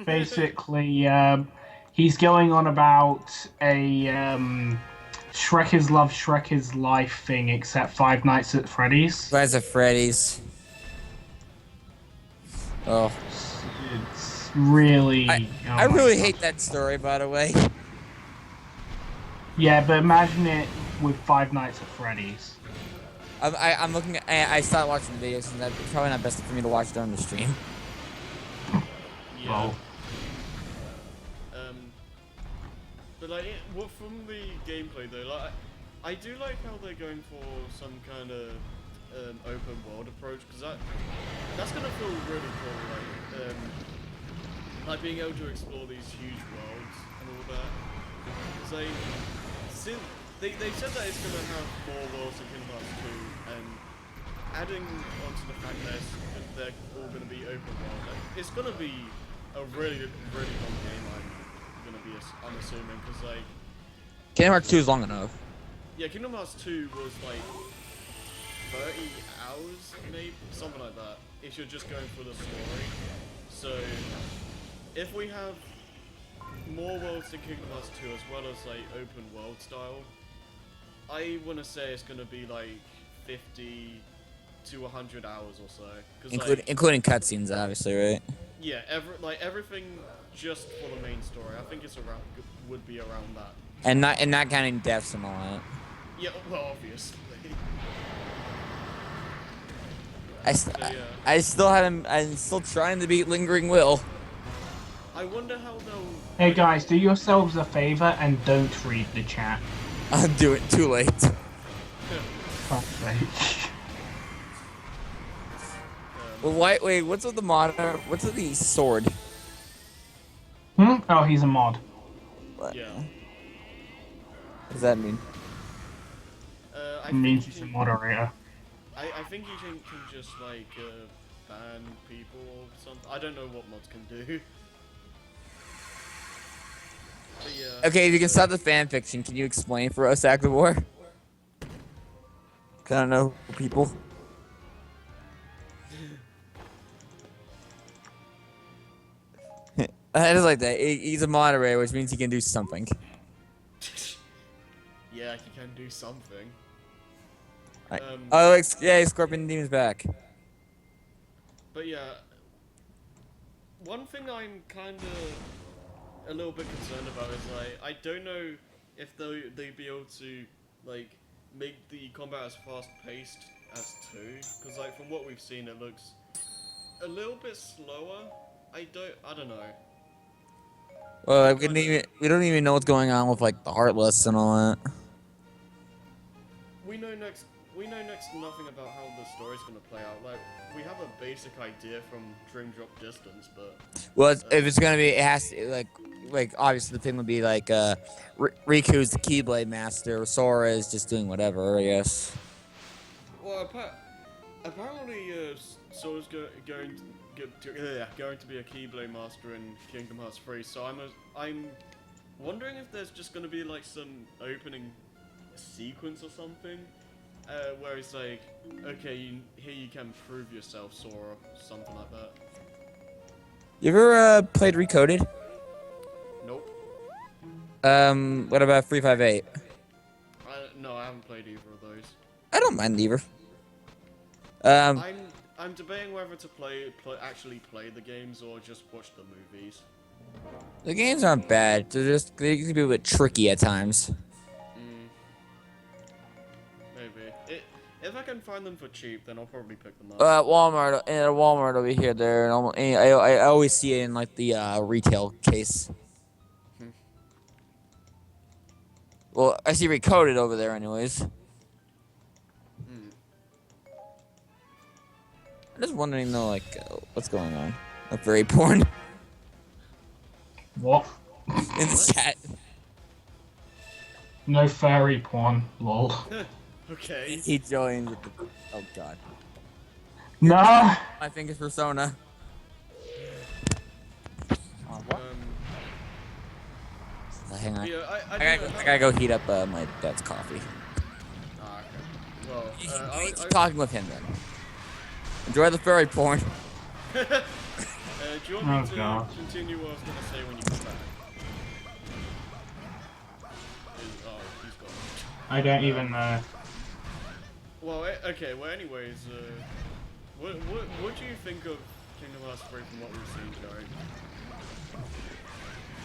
S3: Basically, he's going on about a Shrek is Love, Shrek is Life thing, except Five Nights at Freddy's.
S2: Rise of Freddy's. Oh,
S3: It's really.
S2: I
S3: my
S2: really
S3: God.
S2: hate that story, by the way.
S3: Yeah, but imagine it with Five Nights at Freddy's.
S2: I'm looking at. I stopped watching the videos, and it's probably not best for me to watch during the stream.
S1: Yeah.
S3: Well,
S1: But like, from the gameplay though, like, I do like how they're going for some kind of open world approach, because that's gonna feel really cool, like being able to explore these huge worlds and all that. Because they said that it's gonna have more worlds in Kingdom Hearts 2, and adding onto the fact that they're all going to be open world, it's going to be a really, really long game. I'm assuming, because like
S2: Kingdom Hearts 2 is long enough.
S1: yeah, Kingdom Hearts 2 was like 30 hours, maybe something like that. If you're just going for the story. So if we have more worlds in Kingdom Hearts 2 as well as like open world style, I want to say it's going to be like 50 to 100 hours or so.
S2: Including cutscenes, obviously, right?
S1: Yeah, everything just for the main story. I think would be around that.
S2: And not counting deaths and all that.
S1: Yeah, well, obviously.
S2: I still haven't. I'm still trying to beat Lingering Will.
S1: I wonder how they'll.
S3: Hey guys, do yourselves a favor and don't read the chat.
S2: I'll do it too late.
S3: Fuck's sake.
S2: Well, wait, what's with the monitor? What's with the sword?
S3: Oh, he's a mod.
S2: What?
S1: Yeah.
S2: What does that mean?
S3: It means he's a moderator.
S1: I think he can just like ban people or something. I don't know what mods can do. But yeah.
S2: Okay, if you can stop the fan fiction, can you explain for us, Activore? Cause I don't know people. I just like that. He's a moderator, which means he can do something.
S1: Yeah, he can do something.
S2: Oh, yeah, Scorpion Demon's back.
S1: But yeah, one thing I'm kind of a little bit concerned about is like I don't know if they'd be able to like make the combat as fast paced as 2, because like from what we've seen it looks a little bit slower. I don't know.
S2: Well, we don't even know what's going on with like the Heartless and all that.
S1: We know next nothing about how the story's gonna play out. Like we have a basic idea from Dream Drop Distance, but
S2: well, if it's gonna be, it has to like obviously the thing would be like Riku's the Keyblade Master, Sora is just doing whatever, I guess.
S1: Well, apparently Sora's going to be a Keyblade Master in Kingdom Hearts 3. So I'm wondering if there's just gonna be like some opening sequence or something. Where it's like, okay, here you can prove yourself, Sora, something like that.
S2: You ever played Recoded?
S1: Nope.
S2: What about 358?
S1: No, I haven't played either of those.
S2: I don't mind either.
S1: I'm debating whether to actually play the games or just watch the movies.
S2: The games aren't bad. They can be a bit tricky at times.
S1: If I can find them for cheap, then I'll probably pick them up.
S2: Walmart, and a Walmart over here, there, and I always see it in like the retail case. Well, I see Recoded over there, anyways. I'm just wondering though, like, what's going on? A furry porn
S3: What?
S2: in the chat.
S3: No furry porn, lol.
S1: Okay.
S2: He joined with the. Oh god.
S3: No!
S2: I think it's Persona. Hang on.
S1: Yeah,
S2: I gotta go heat up my dad's coffee.
S1: Well,
S2: Keep talking with him then. Enjoy the furry porn.
S1: do you want me to continue what I was gonna say when you come back? He's gone.
S3: I don't even know.
S1: Well, okay. Well, anyways, what do you think of Kingdom Hearts 3 from what we've seen,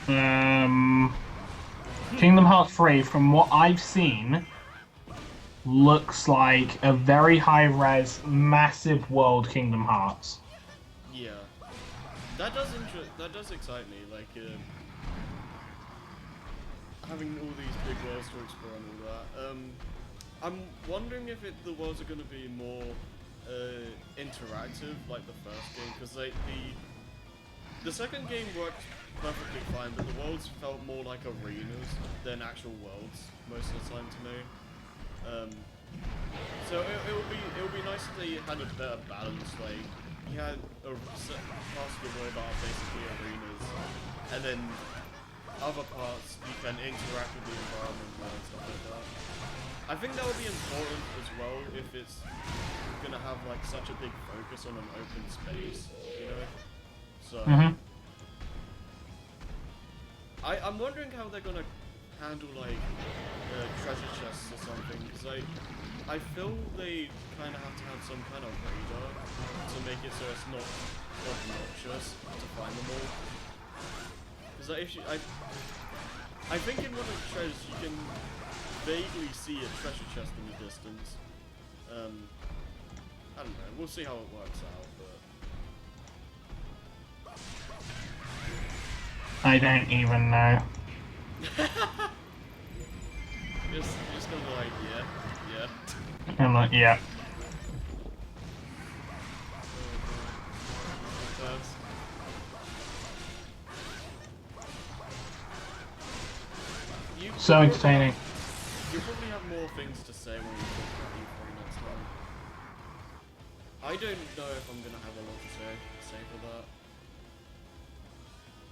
S1: Joey?
S3: Kingdom Hearts 3, from what I've seen, looks like a very high-res, massive world Kingdom Hearts.
S1: Yeah, that does excite me. Like having all these big worlds to explore and all that. I'm wondering if the worlds are going to be more interactive like the first game, because like the second game worked perfectly fine, but the worlds felt more like arenas than actual worlds most of the time to me. So it would be nice if they had a better balance. Like you had parts of the world that are basically arenas, and then other parts you can interact with the environment more and stuff like that. I think that would be important as well if it's gonna have like such a big focus on an open space, you know. So I'm wondering how they're gonna handle like treasure chests or something, because I feel they kind of have to have some kind of radar to make it so it's not obnoxious to find them all. Because like, if you, I think in one of the treasures you can vaguely see a treasure chest in the distance. I don't know. We'll see how it works out, but
S3: I don't even know.
S1: just gonna be like, yeah.
S3: I'm like, yeah. So entertaining.
S1: You'll probably have more things to say when we talk about E3 next time. I don't know if I'm gonna have a lot to say for that.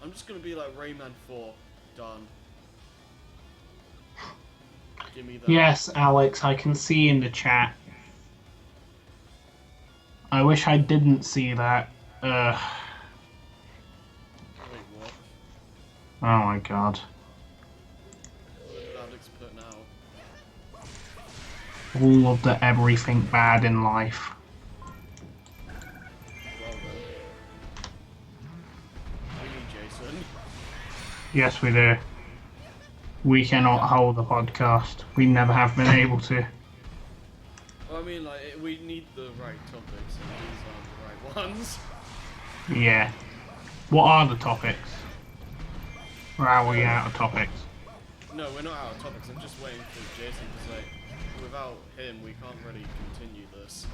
S1: I'm just gonna be like Rayman 4, done. Give me that.
S3: Yes, Alex, I can see in the chat. I wish I didn't see that.
S1: Wait, what?
S3: Oh my god.
S1: What did Alex put now?
S3: All of the everything bad in life.
S1: Well then. We need Jason.
S3: Yes, we do. We cannot hold the podcast. We never have been able to.
S1: Well, I mean, like, we need the right topics, and these aren't the right ones.
S3: Yeah. What are the topics? Or are we out of topics?
S1: No, we're not out of topics. I'm just waiting for Jason to say, without him, we can't really continue this.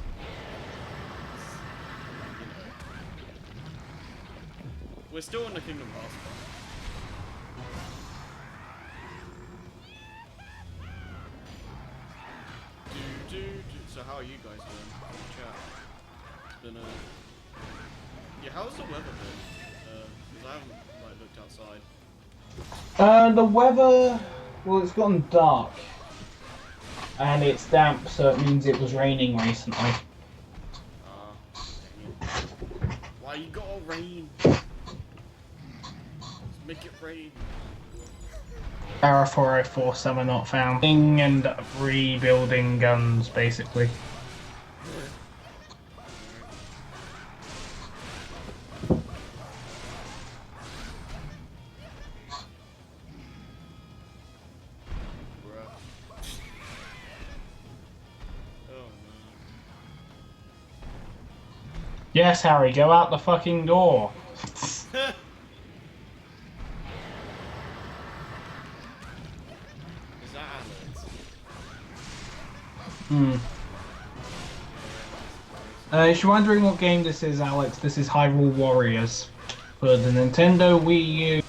S1: You know. We're still on the Kingdom Hearts part. So how are you guys doing in the chat? It's been yeah, how's the weather been? Because I haven't like looked outside.
S3: The weather, well, it's gotten dark. And it's damp, so it means it was raining recently.
S1: Dang it. Why you gotta rain? Just make it rain.
S3: Error 4047 not found. And rebuilding guns, basically. Yes, Harry, go out the fucking door.
S1: Is that Alex?
S3: If you're wondering what game this is, Alex, this is Hyrule Warriors for the Nintendo Wii U.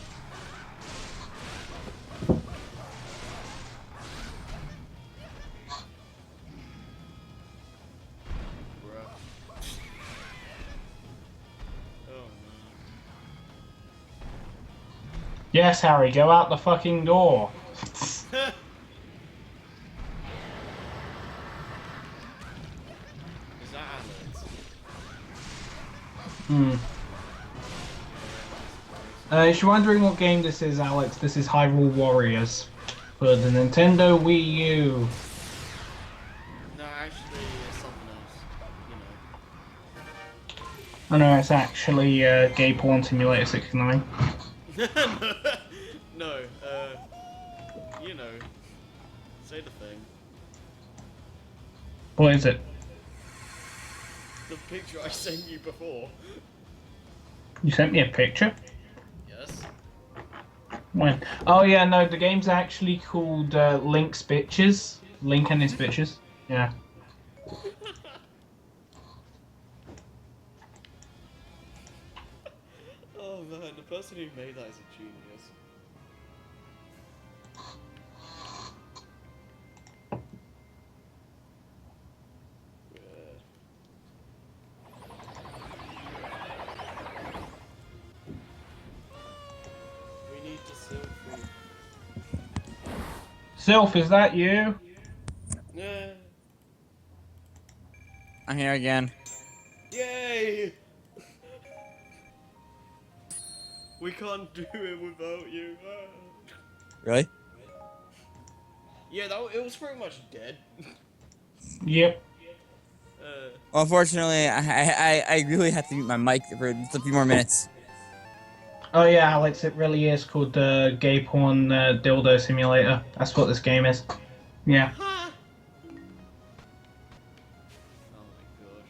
S3: Yes, Harry, go out the fucking door.
S1: Is that Alex?
S3: If you're wondering what game this is, Alex, this is Hyrule Warriors for the Nintendo Wii U.
S1: No, actually, it's something else. You know.
S3: Oh no, it's actually Gay Porn Simulator 69.
S1: No, you know, say the thing.
S3: What is it?
S1: The picture I sent you before.
S3: You sent me a picture?
S1: Yes.
S3: When? Oh yeah, no, the game's actually called Link's Bitches. Link and his Bitches. Yeah.
S1: Oh man, the person who made that is a genius.
S3: Sylph, is that you?
S1: Yeah.
S2: I'm here again.
S1: Yay! We can't do it without you.
S2: Really?
S1: Yeah, it was pretty much dead.
S3: Yep.
S2: Well, unfortunately, I really have to mute my mic for just a few more minutes.
S3: Oh yeah, Alex, it really is called the Gay Porn Dildo Simulator. That's what this game is. Yeah.
S1: Ha! Oh my gosh.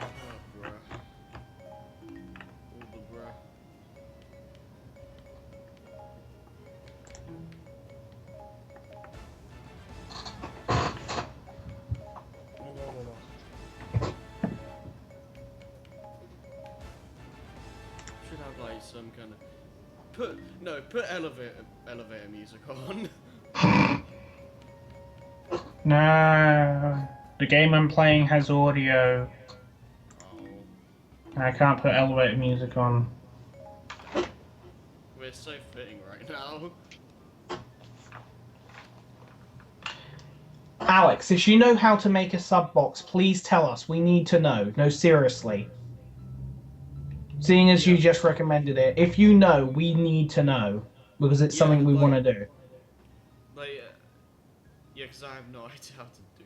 S1: Oh, bruh. All the bruh. Should have like some kind of put elevator music on.
S3: No. The game I'm playing has audio.
S1: Oh,
S3: And I can't put elevator music on.
S1: we're so fitting right now.
S3: Alex, if you know how to make a sub box, please tell us. We need to know. No, seriously. Seeing as you
S1: Yeah.
S3: just recommended it, if you know, we need to know. Because it's
S1: Yeah,
S3: something we
S1: like-
S3: want to do.
S1: Like, yeah, because I have no idea how to do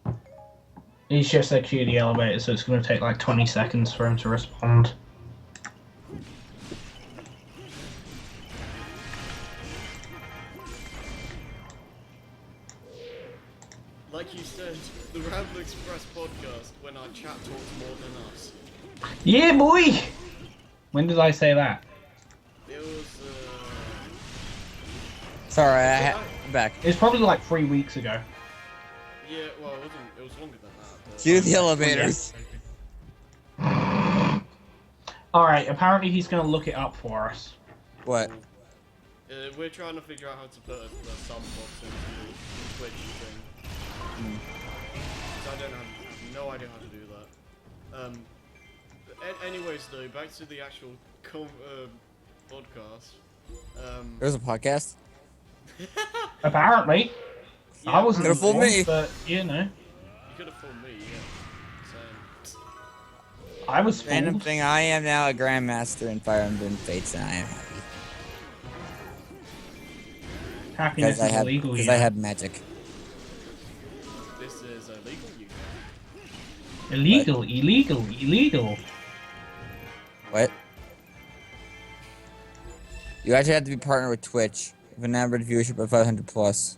S1: that.
S3: He's just said cue the elevator, so it's going to take like 20 seconds for him to respond.
S1: Like you said, the Ramble Express podcast, when our chat talks more than us.
S3: Yeah, boy! When did I say that?
S1: It was,
S2: Sorry, I'm back.
S3: It's probably like 3 weeks ago.
S1: yeah, well, it was longer than that. But
S2: Cue the elevators.
S3: Alright, apparently he's going to look it up for us.
S2: What?
S1: we're trying to figure out how to put the sub box into the Twitch thing. So I have no idea how to do that. Anyways, though, back to the actual podcast.
S2: There's a podcast.
S3: Apparently.
S1: Yeah,
S3: I wasn't
S2: Could've fooled me.
S3: informed, but, you know.
S1: You could have fooled me, yeah. So,
S3: I was
S2: Random
S3: fooled.
S2: thing, I am now a grandmaster in Fire Emblem Fates, and I am happy
S3: Happiness
S2: because
S3: is illegal,
S2: I
S3: yeah.
S2: have magic.
S1: this is illegal, you
S3: Illegal, illegal, illegal.
S2: What? You actually have to be partnered with Twitch with an average viewership of 500 plus.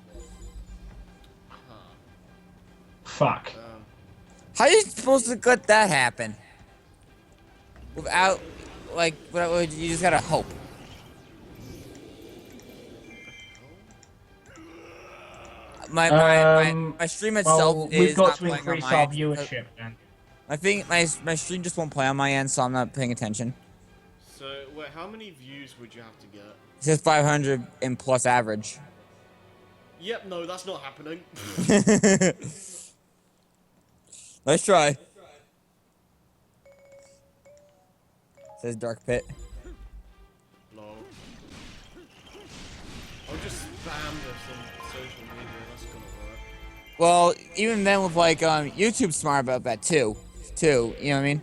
S3: Fuck.
S2: How are you supposed to let that happen? Without, you just gotta hope. My stream itself
S3: Well,
S2: is
S3: we've got
S2: not
S3: to
S2: playing on
S3: increase
S2: my
S3: our
S2: end.
S3: viewership then.
S2: My stream just won't play on my end, so I'm not paying attention.
S1: So, wait, how many views would you have to get?
S2: It says 500 and plus average.
S1: Yep, no, that's not happening.
S2: Let's try. Says Dark Pit.
S1: Lol. I'll just spam this on social media, that's gonna work.
S2: Well, even then with YouTube's smart about that too, you know what I mean?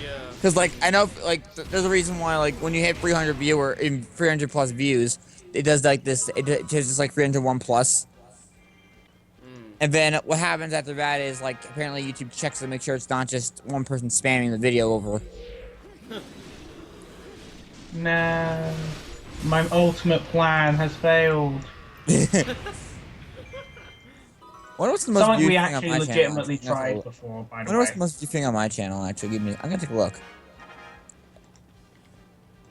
S1: Yeah.
S2: Because I know there's a reason why when you hit 300 plus views, it does this. It does just 301 plus. And then what happens after that is apparently YouTube checks to make sure it's not just one person spamming the video over.
S3: No. My ultimate plan has failed.
S2: What's the most
S3: Something
S2: viewed
S3: we
S2: thing on
S3: actually
S2: my
S3: legitimately
S2: channel?
S3: tried before, by the
S2: What's
S3: way.
S2: the most viewed thing on my channel? Actually, I'm gonna take a look.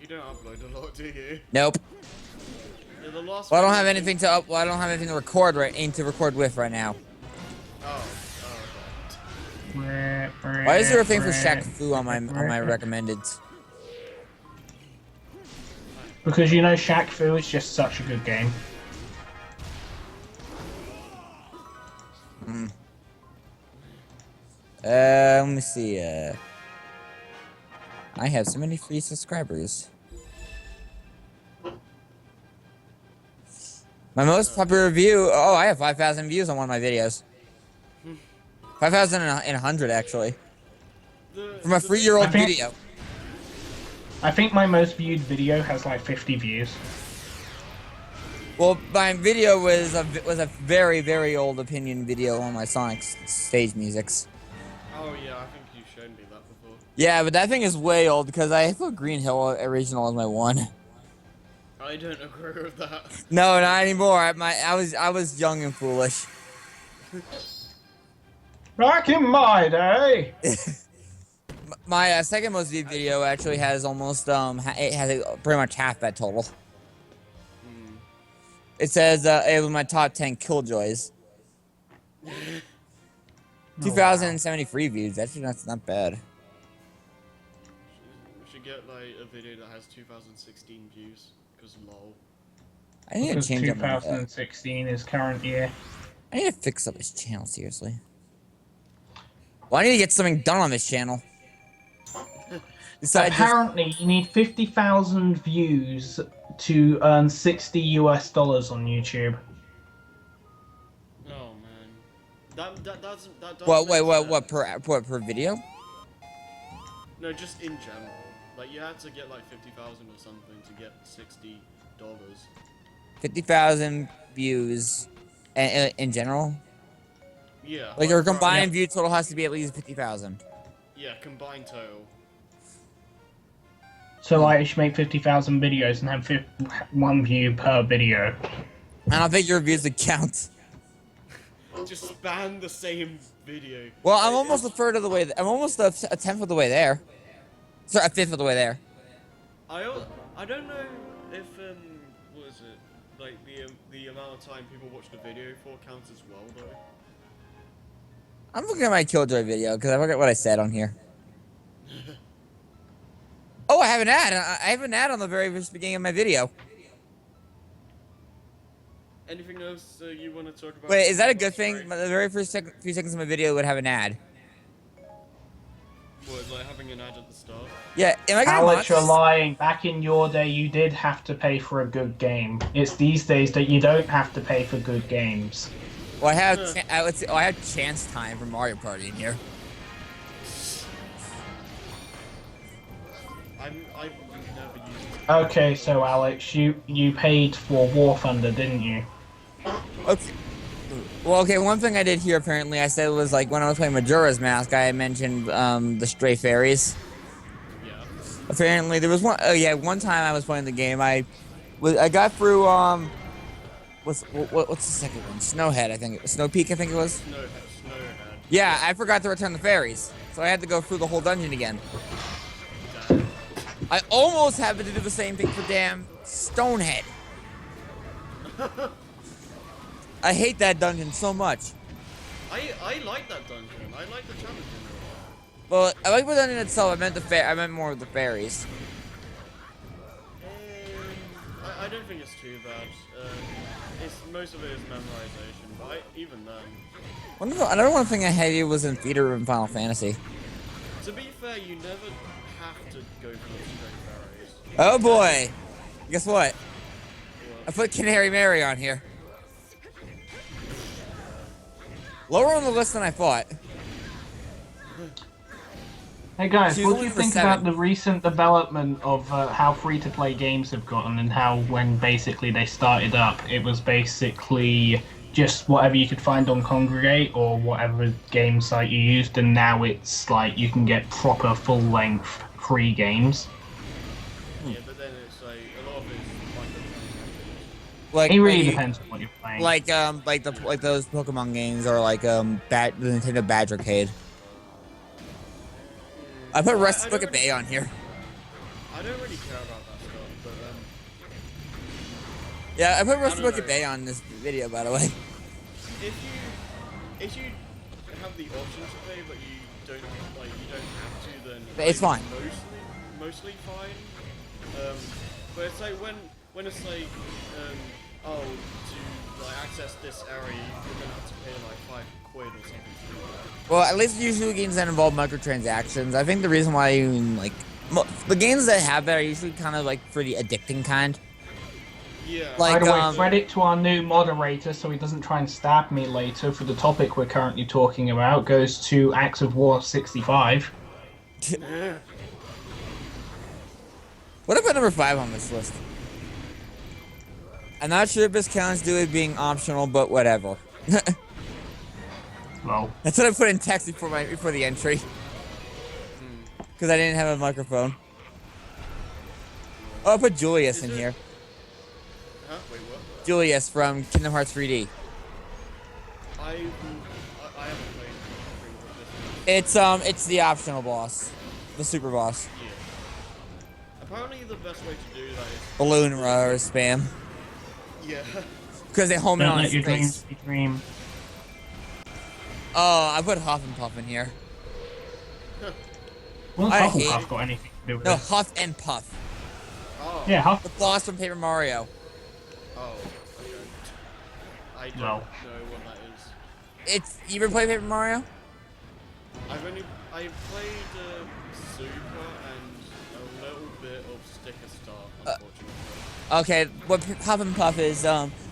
S1: You don't upload a lot, do you?
S2: Nope.
S1: Yeah, the last
S2: Well, I don't
S1: one
S2: have
S1: was-
S2: anything to up. Well, I don't have anything to record with right now.
S1: Oh,
S2: Why is there a thing for Shaq Fu on my recommended?
S3: Because you know Shaq Fu is just such a good game.
S2: Mm. Let me see. I have so many free subscribers. My most popular view. Oh, I have 5,000 views on one of my videos. 5,100 actually. From a 3-year-old video.
S3: I think my most viewed video has like 50 views.
S2: Well, my video was a very, very old opinion video on my Sonic stage musics.
S1: Oh yeah, I think you showed me that before.
S2: Yeah, but that thing is way old because I put Green Hill original as my one.
S1: I don't agree with that.
S2: No, not anymore. I was young and foolish.
S3: Back in my day.
S2: My second most viewed video actually has almost it has pretty much half that total. It says it was my top 10 killjoys. 2,073 views. That's not bad.
S1: We should get like a video that has 2016 views, because lol.
S2: I need to change up my
S3: 2016 is current year.
S2: I need to fix up this channel, seriously. Well, I need to get something done on this channel.
S3: Apparently, you need 50,000 views to earn $60 US on YouTube.
S1: Oh man, that doesn't.
S2: What per video?
S1: No, just in general. Like you had to get like 50,000 or something to get $60.
S2: 50,000 views, in general.
S1: Yeah.
S2: Like your combined view total has to be at least 50,000.
S1: Yeah, combined total.
S3: So I should make 50,000 videos and have 1 view per video.
S2: I don't think your views would count.
S1: Just span the same video.
S2: Well, I'm almost a third of the way. I'm almost a tenth of the way there. Sorry, a fifth of the way there.
S1: I don't know if what is it, like the amount of time people watch the video for counts as well though.
S2: I'm looking at my Killjoy video because I forgot what I said on here. Oh, I have an ad. I have an ad on the very first beginning of my video.
S1: Anything else you want to talk about?
S2: Wait, is that a good thing? The very first few seconds of my video would have an ad.
S1: What, like having an ad at the start?
S2: Yeah, am I gonna
S3: Alex, you're lying. Back in your day, you did have to pay for a good game. It's these days that you don't have to pay for good games.
S2: Well, I have Chance Time from Mario Party in here.
S1: I've never used it.
S3: Okay, so Alex, you paid for War Thunder, didn't you?
S2: Okay. Well, okay, one thing I did here, apparently, I said was, like, when I was playing Majora's Mask, I mentioned, the stray fairies.
S1: Yeah.
S2: Apparently, there was one time I was playing the game, I got through, what's the second one? Snowhead, I think. Snow Peak, I think it was?
S1: Snowhead.
S2: Yeah, I forgot to return the fairies, so I had to go through the whole dungeon again.
S1: Damn.
S2: I almost happened to do the same thing for damn Stonehead. I hate that dungeon so much.
S1: I like that dungeon. I like the challenge in it.
S2: Well, I like the dungeon itself. I meant more of the fairies.
S1: I don't think it's too bad. Most of it is memorization, but even then.
S2: Another thing I hated was in theater in Final Fantasy.
S1: To be fair, you never have to go for the stray fairies.
S2: Oh boy! Guess what? I put Canary Mary on here. Lower on the list than I thought.
S3: Hey guys,
S2: She's
S3: what do
S2: only
S3: you
S2: for
S3: think
S2: 7.
S3: about the recent development of how free-to-play games have gotten, and how when basically they started up, it was basically just whatever you could find on Congregate or whatever game site you used, and now it's like you can get proper full-length free games.
S1: Yeah, but then it's like a lot of it's
S2: Like
S3: It really depends on what you're playing.
S2: like those Pokemon games or like the Nintendo Badgercade. I put Rusty Bucket Bay on here.
S1: I don't really care about that stuff, but
S2: Yeah, I put Rusty Bucket Bay on this video, by the way.
S1: if you have the option to pay, but you don't have to, then
S2: It's fine.
S1: Mostly fine. But it's like when it's like to like access this area, you're gonna have to pay like £5 or something to do that.
S2: Well, at least usually games that involve microtransactions. I think the reason why you like the games that have that are usually kind of like for the addicting kind.
S1: Yeah.
S2: Like,
S3: By the way, credit to our new moderator, so he doesn't try and stab me later for the topic we're currently talking about, goes to Acts of War 65.
S2: What about number 5 on this list? I'm not sure if this counts due to it being optional, but whatever.
S3: Well,
S2: That's what I put in text before the entry. Because I didn't have a microphone. Oh, I put Julius in here.
S1: Huh? Wait, what?
S2: Julius from Kingdom Hearts 3D.
S1: I haven't played
S2: It's the optional boss. The super boss.
S1: Yeah. Apparently the best way to do that is...
S2: Balloon or spam.
S1: Yeah.
S2: Because they home in
S3: don't
S2: on
S3: let
S2: his
S3: your
S2: face.
S3: dreams be dream.
S2: Oh, I put Huff and Puff in here.
S3: Well,
S2: I
S3: Hufflepuff
S2: hate-
S3: got anything to do with
S2: No,
S3: it?
S2: Huff and Puff.
S1: Oh.
S3: Yeah,
S2: The boss from Paper Mario.
S1: Oh, okay. I don't
S3: Well.
S1: know what that is.
S2: You ever play Paper Mario?
S1: I played Super and a little bit of Sticker Star, unfortunately.
S2: Okay, what Huff and Puff is,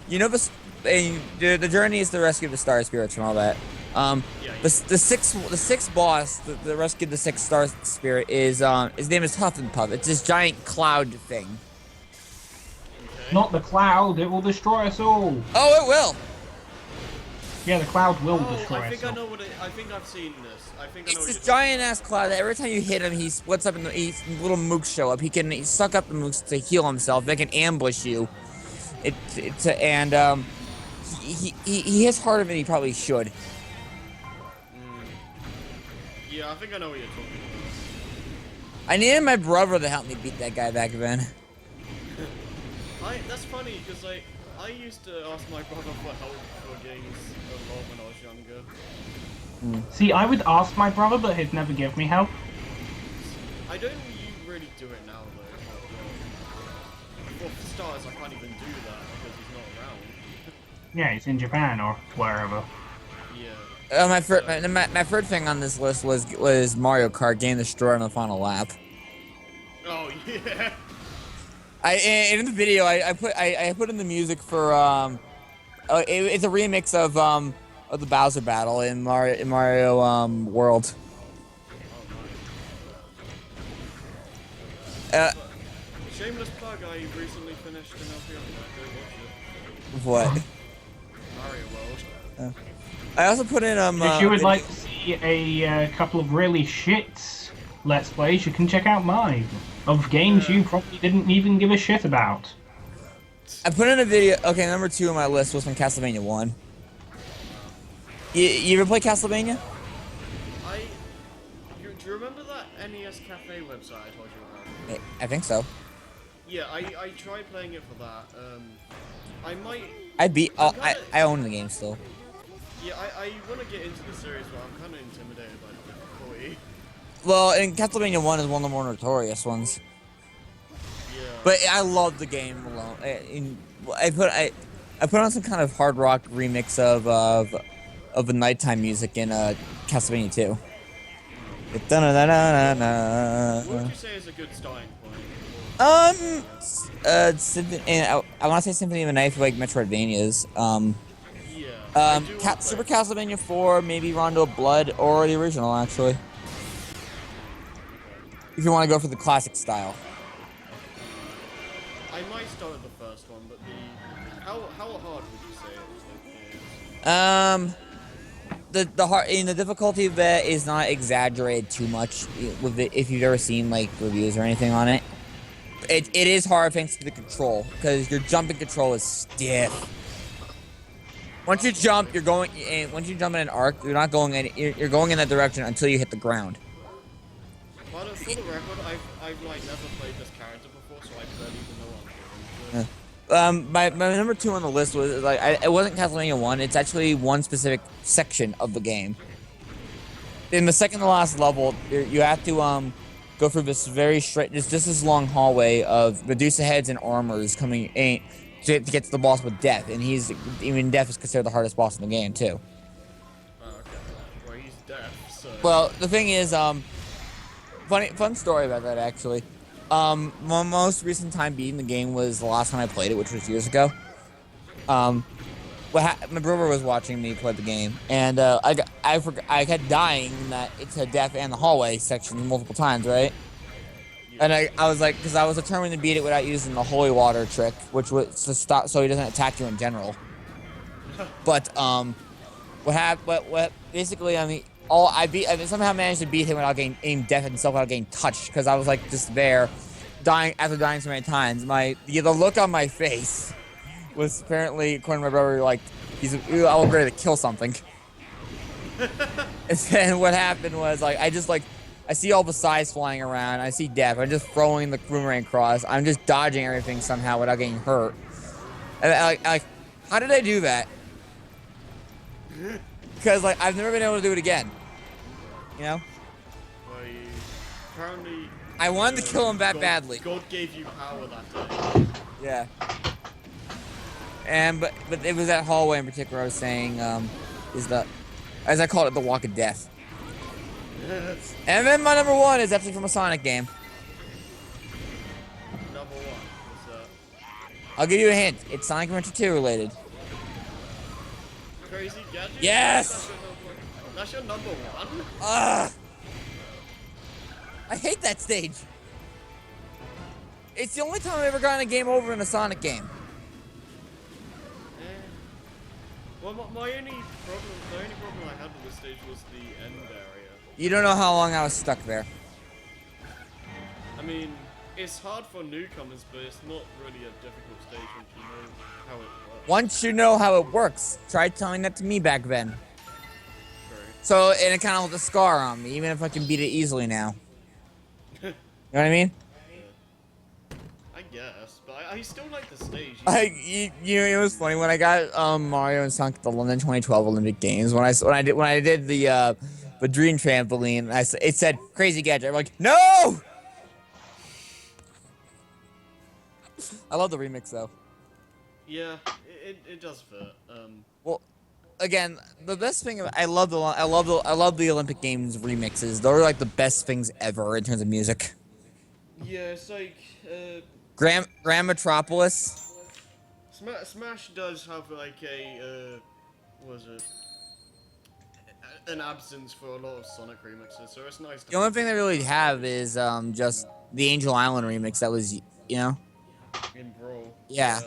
S2: you know the journey is to rescue the star spirits and all that. The sixth boss, the rescue the 6 star spirit is his name is Huff and Puff. It's this giant cloud thing.
S1: Okay.
S3: Not the cloud, it will destroy us all.
S2: Oh, it will.
S3: Yeah, the cloud will
S1: Oh,
S3: destroy
S1: I
S3: us
S1: think I
S3: all.
S1: know what it... I think I've seen this. I think I know
S2: It's
S1: what
S2: this
S1: you're
S2: giant ass cloud that every time you hit him, he splits up and little mooks show up. He can suck up the mooks to heal himself. They can ambush you. He hits harder than he probably should.
S1: Yeah, I think I know what you're talking about.
S2: I needed my brother to help me beat that guy back then.
S1: That's funny, because like, I used to ask my brother for help for games a lot when I was younger.
S3: See, I would ask my brother, but he'd never give me help.
S1: I don't really do it now though. For stars, I can't even do that because he's not around.
S3: Yeah, he's in Japan or wherever.
S1: Yeah.
S2: My third thing on this list was Mario Kart Game Destroyer on the final lap.
S1: Oh yeah.
S2: In the video I put in the music for it's a remix of the Bowser battle in Mario World.
S1: Shameless plug, I recently finished an LP on that. Go watch
S2: What?
S1: it. Mario World.
S2: I also put in
S3: If you would like to see a couple of really shit Let's Plays, you can check out mine. Of games you probably didn't even give a shit about.
S2: I put in a video. Okay, number 2 on my list was from Castlevania 1. You ever play Castlevania?
S1: Do you remember that NES Cafe website I told you about?
S2: I think so.
S1: Yeah, I tried playing it for that. I might...
S2: I own the game still.
S1: Yeah, I want to get into the series, but I'm kind of intimidated by the difficulty.
S2: Well, and Castlevania 1 is one of the more notorious ones.
S1: Yeah.
S2: But I love the game alone. I put on some kind of hard rock remix of the nighttime music in Castlevania 2.
S1: What would you say is a good starting point?
S2: I want to say Symphony of the Night for like Metroidvanias.
S1: Yeah. I do wanna
S2: Super
S1: play-
S2: Castlevania 4, maybe Rondo of Blood, or the original actually. If you want to go for the classic style.
S1: I might start at the first one, but how hard would you say it is?
S2: The difficulty of that is not exaggerated too much with it, if you've ever seen like reviews or anything on it. It is hard thanks to the control, because your jumping control is stiff. Once you jump, once you jump in an arc, you're not going you're going in that direction until you hit the ground.
S1: But for the record, I've like never played this character before, so I barely even know what I'm doing.
S2: My number 2 on the list was like it wasn't Castlevania 1. It's actually one specific section of the game. In the second to last level, you have to go through this very straight, just this long hallway of Medusa heads and armors coming to get to the boss with Death, and even Death is considered the hardest boss in the game too.
S1: Oh, okay. Well, he's deaf, so.
S2: Well, the thing is, fun story about that actually. My most recent time beating the game was the last time I played it, which was years ago. My brother was watching me play the game, and I kept dying in that it's a Death and the hallway section multiple times, right? And I was like, because I was determined to beat it without using the holy water trick, which was to stop so he doesn't attack you in general. But what basically, I mean, somehow managed to beat him without getting Death himself without getting touched, because I was like just there, dying so many times. The look on my face was apparently, according to my brother, like I was ready to kill something. And then what happened was like I see all the size flying around. I see Death. I'm just throwing the boomerang across. I'm just dodging everything somehow without getting hurt. And how did I do that? Because I've never been able to do it again. You know?
S1: Well, apparently.
S2: I wanted to kill him that badly.
S1: God gave you power that day.
S2: Yeah. But it was that hallway in particular I was saying as I called it, the Walk of Death. And then my number one is actually from a Sonic game.
S1: Number one. What's that?
S2: I'll give you a hint. It's Sonic Adventure 2 related.
S1: Crazy Gadget?
S2: Yes!
S1: That's your number one?
S2: I hate that stage. It's the only time I've ever gotten a game over in a Sonic game.
S1: Well, my only problem I had with this stage was the end area.
S2: You don't know how long I was stuck there.
S1: I mean, it's hard for newcomers, but it's not really a difficult stage once you know how it works.
S2: Once you know how it works, try telling that to me back then.
S1: True.
S2: So, and it kind of left a scar on me, even if I can beat it easily now. You know what I mean?
S1: I guess, but I still like the stage.
S2: It was funny when I got Mario and Sonic at the London 2012 Olympic Games. When I did the dream trampoline, it said Crazy Gadget. I'm like, no! I love the remix though.
S1: Yeah, it does fit.
S2: Well, again, the best thing I love the Olympic Games remixes. They're like the best things ever in terms of music.
S1: Yeah, it's like
S2: Grand Metropolis.
S1: Smash does have like an absence for a lot of Sonic remixes, so it's nice.
S2: The only thing they really have is just the Angel Island remix that was,
S1: in Brawl.
S2: Yeah.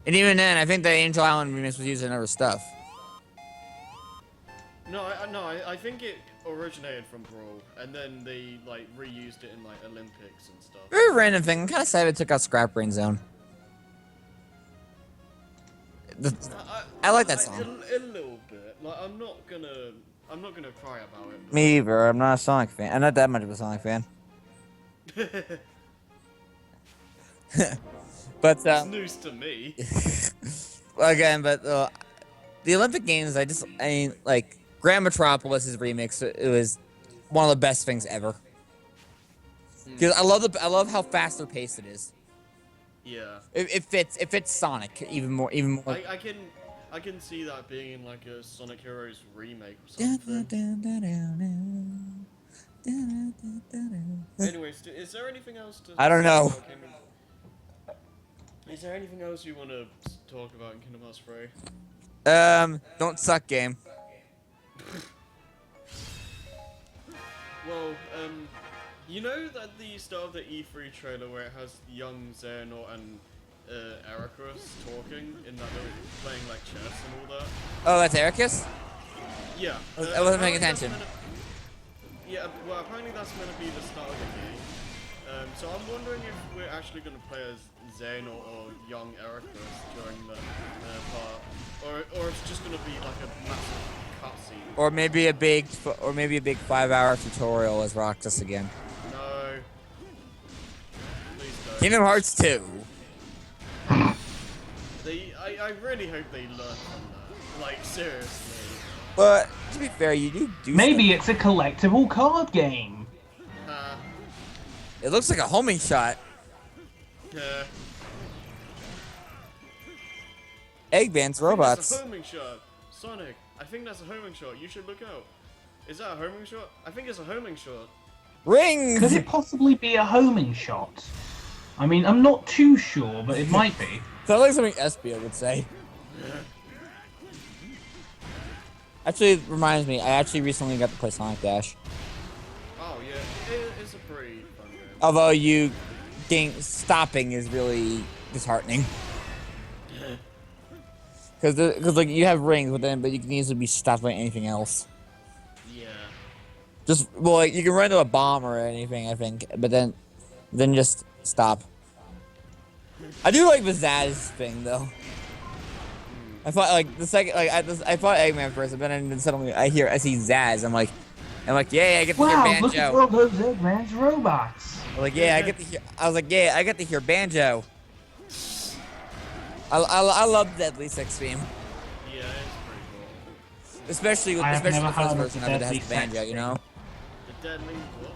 S2: And even then, I think the Angel Island remix was used in other stuff.
S1: No, I think it originated from Brawl, and then they like reused it in like Olympics and stuff.
S2: Very random thing. I'm kind of sad they took out Scrap Brain Zone. I like that song.
S1: A little bit. Like I'm not gonna cry about it.
S2: Me either. I'm not a Sonic fan. I'm not that much of a Sonic fan. But
S1: it's news to me.
S2: Again, but the Olympic Games, like Grand Metropolis' remix. It was one of the best things ever. Because I love how faster paced it is.
S1: Yeah.
S2: It fits Sonic even more.
S1: I can see that being in like a Sonic Heroes remake or something. Anyways, is there anything else to?
S2: I don't know.
S1: Is there anything else you want to talk about in Kingdom Hearts 3?
S2: Don't suck, game.
S1: Well, you know that the start of the E3 trailer where it has young Xehanort and Ericus talking in that little playing like chess and all that?
S2: Oh, that's Ericus?
S1: Yeah.
S2: I wasn't paying attention.
S1: Yeah, well, apparently that's meant to be the start of the game. So I'm wondering if we're actually going to play as Xehanort or young Ericus during the part, or it's just going to be like a massive cutscene.
S2: Or maybe a big 5-hour tutorial as Roxas again.
S1: No. Please don't.
S2: Kingdom Hearts 2.
S1: I really hope they learn from that. Like, seriously.
S2: But, to be fair, you do
S3: Maybe it's a collectible card game.
S2: It looks like a homing shot.
S1: Yeah.
S2: Eggman's
S1: I think
S2: robots.
S1: that's a homing shot. Sonic, I think that's a homing shot. You should look out. Is that a homing shot? I think it's a homing shot.
S2: Rings!
S3: Could it possibly be a homing shot? I mean, I'm not too sure, but it might be.
S2: Sounds like something Espia would say. Actually, it reminds me, I actually recently got to play Sonic Dash.
S1: Oh yeah, it's a pretty fun game.
S2: Although you think stopping is really disheartening. Because like you have rings within, but you can easily be stopped by anything else.
S1: Yeah.
S2: Just well, like you can run into a bomb or anything, I think, but then just stop. I do like the Zaz thing though. I thought like the second like I thought Eggman first, but then suddenly I see Zaz. I'm like, yeah, I get to hear
S3: Wow,
S2: Banjo.
S3: look at all those Eggman's robots.
S2: I'm like, yeah, I get to hear. I was like, yeah, I get to hear Banjo. I love Deadly Six theme,
S1: Yeah, it's pretty cool.
S2: especially
S3: I have
S2: the
S3: never
S2: first
S3: heard of
S2: version
S3: the
S2: of it
S3: Deadly
S2: has Banjo,
S3: Sex
S2: you know.
S1: The Deadly what?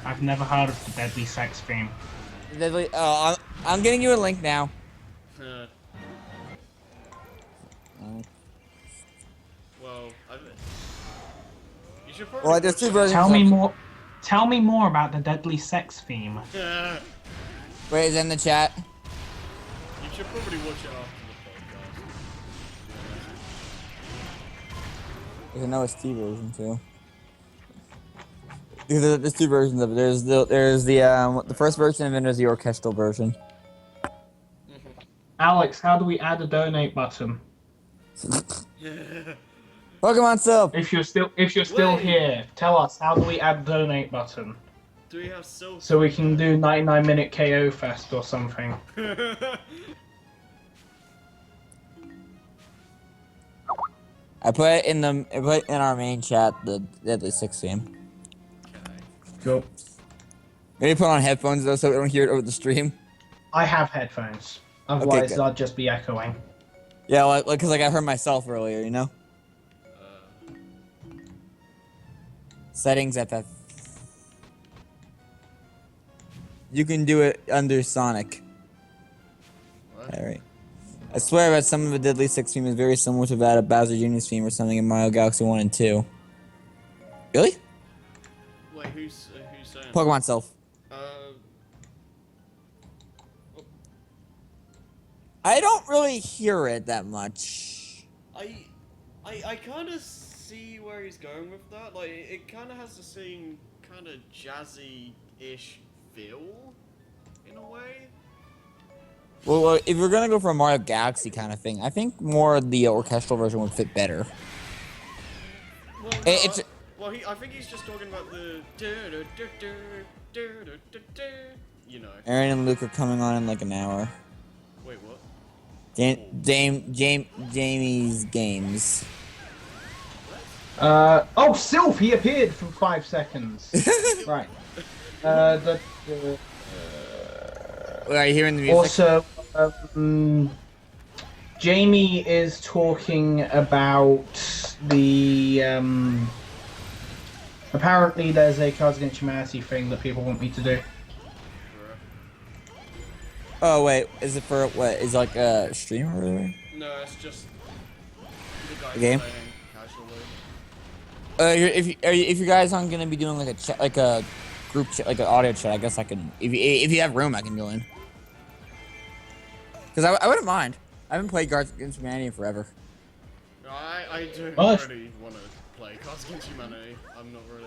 S3: I've never heard of the Deadly Sex theme.
S2: Deadly. Oh, I'm getting you a link now.
S1: Well, you should probably.
S2: Well, there's
S1: watch
S2: two
S1: it.
S2: versions.
S3: Tell me more about the Deadly Sex theme.
S2: Wait, is it in the chat?
S1: You should probably watch it after the podcast.
S2: There's an OST version too. There's two versions of it. There's the first version and then there's the orchestral version.
S3: Alex, how do we add a donate button?
S2: Pokemon Silph!
S3: If you're still
S1: Wait.
S3: here, tell us how do we add a donate button
S1: Do we have silver?
S3: so we can do 99-minute KO Fest or something.
S2: I put it in our main chat the Deadly Six theme.
S3: Cool.
S2: Maybe put on headphones though so we don't hear it over the stream.
S3: I have headphones. Otherwise,
S2: good.
S3: I'd just be echoing.
S2: Yeah, like because I heard myself earlier, you know. Settings FF. You can do it under Sonic.
S1: What?
S2: Alright. I swear that some of the Deadly Six theme is very similar to that of Bowser Jr.'s theme or something in Mario Galaxy 1 and 2. Really?
S1: Wait, who's saying?
S2: Pokemon Self. I don't really hear it that much.
S1: I kind of see where he's going with that. Like, it kind of has the same kind of jazzy-ish feel, in a way.
S2: Well, if you're gonna go for a Mario Galaxy kind of thing, I think more the orchestral version would fit better.
S1: Well, no,
S2: It's
S1: I think he's just talking about the you know.
S2: Aaron and Luke are coming on in like an hour.
S1: Wait, what?
S2: Jamie's games.
S3: Oh, Sylph, he appeared for 5 seconds. Right.
S2: Are you hearing the music?
S3: Also, Jamie is talking about the, apparently there's a Cards Against Humanity thing that people want me to do.
S2: Oh wait, is it for what? Is it like a stream or whatever?
S1: No, it's just the guy
S2: A game?
S1: playing casually.
S2: If you guys aren't gonna be doing like a chat, like a group chat, like an audio chat, I guess I can. If you have room, I can go in. Cause I wouldn't mind. I haven't played Cards Against Humanity in forever.
S1: No, I do
S3: What?
S1: really want to play Cards Against Humanity. I'm not really.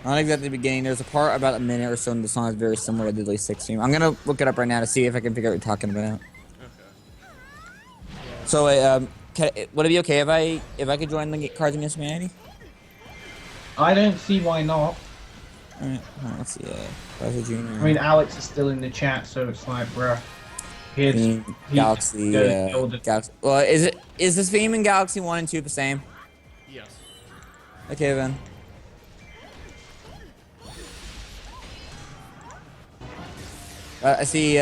S2: Not exactly the beginning. There's a part about a minute or so in the song that's very similar to Deadly Six theme. I'm gonna look it up right now to see if I can figure out what you're talking about.
S1: Okay.
S2: So, would it be okay if I could join the Cards Against Humanity?
S3: I don't see why not.
S2: Alright, let's see. Bowser Jr.
S3: I mean, Alex is still in the chat, so it's like, bruh.
S2: Galaxy. Galaxy. Well, is this theme in Galaxy 1 and 2 the same?
S1: Yes.
S2: Okay then. I see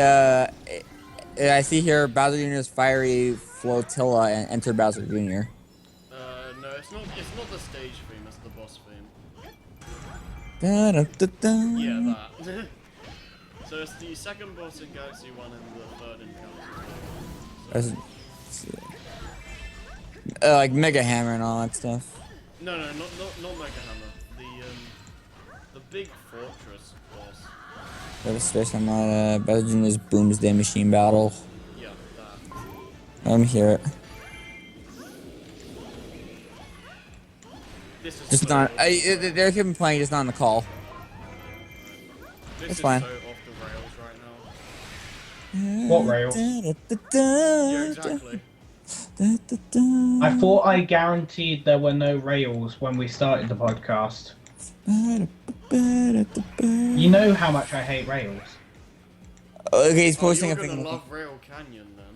S2: here Bowser Jr.'s fiery flotilla and enter Bowser Jr.
S1: No, it's not the stage theme. It's the boss theme.
S2: Da, da, da, da.
S1: Yeah, that. So it's the second boss in Galaxy 1 and the third in Galaxy 2.
S2: That's Like Mega Hammer and all that stuff.
S1: No, not Mega Hammer. The big fortress boss.
S2: That was Space Armada, better than this Boomsday Machine battle.
S1: Yeah, that.
S2: Let me hear it.
S1: This is
S2: Just
S1: so
S2: not.
S1: off-
S2: They're keeping playing, just not on the call.
S1: This
S2: It's
S1: is
S2: fine.
S1: so off the rails right now.
S3: What rails?
S1: Yeah, exactly.
S3: I thought I guaranteed there were no rails when we started the podcast. You know how much I hate rails.
S2: Okay, he's
S1: Oh,
S2: posting
S1: you're
S2: a
S1: gonna
S2: thing.
S1: love Rail Canyon then.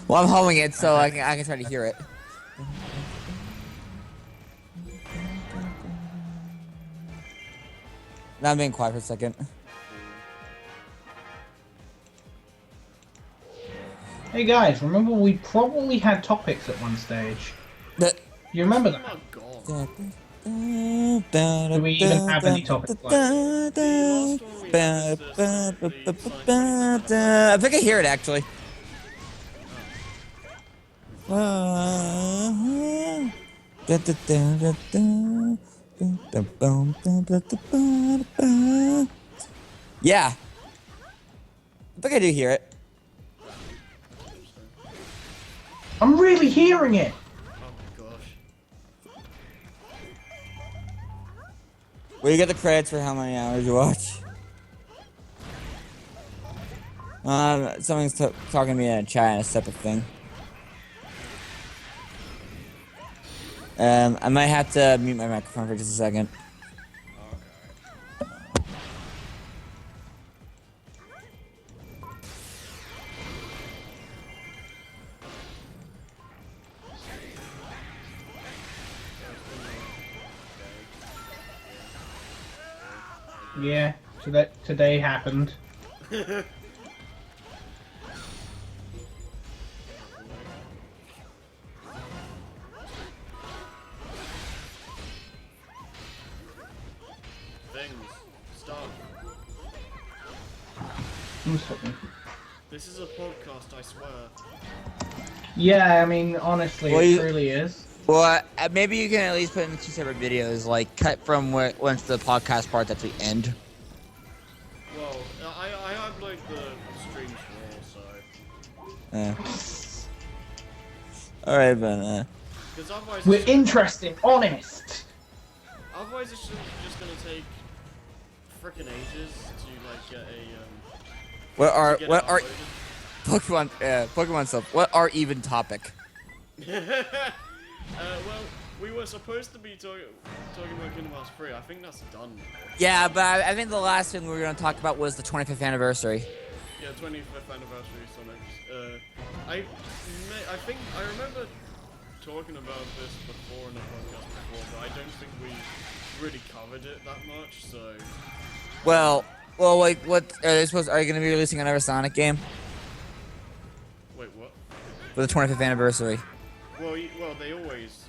S2: Well, I'm humming it, so I can try to hear it. Now I'm being quiet for a second.
S3: Hey guys, remember we probably had topics at one stage. You remember
S1: Oh
S3: that?
S1: my god.
S2: Do
S3: we even have any topics left?
S2: I think I hear it actually. Yeah. I think I do hear it.
S3: I'm really hearing it!
S1: Oh my gosh.
S2: Well, you get the credits for how many hours you watch. Someone's talking to me in a chat, a separate thing. I might have to mute my microphone for just a second.
S3: Yeah, today happened.
S1: Things. Stop. This is a podcast, I swear.
S3: Yeah, I mean, honestly,
S2: Well,
S3: it truly is.
S2: Well, maybe you can at least put in 2 separate videos, like cut from once the podcast part at the end.
S1: Well, I upload the streams raw, so.
S2: All right, but
S1: Because otherwise,
S3: We're interesting, honest!
S1: otherwise it's just gonna take frickin' ages to like get a
S2: what are
S1: to get it uploaded.
S2: Pokemon stuff? What are even topic?
S1: Well, we were supposed to be talking about Kingdom Hearts 3. I think that's done.
S2: Yeah, but I think the last thing we were gonna talk about was the 25th anniversary.
S1: Yeah, 25th anniversary Sonic. I think I remember talking about this before in the podcast before, but I don't think we really covered it that much. So.
S2: Well, like, what are they supposed? Are you gonna be releasing another Sonic game
S1: Wait, what?
S2: for the 25th anniversary?
S1: Well, they always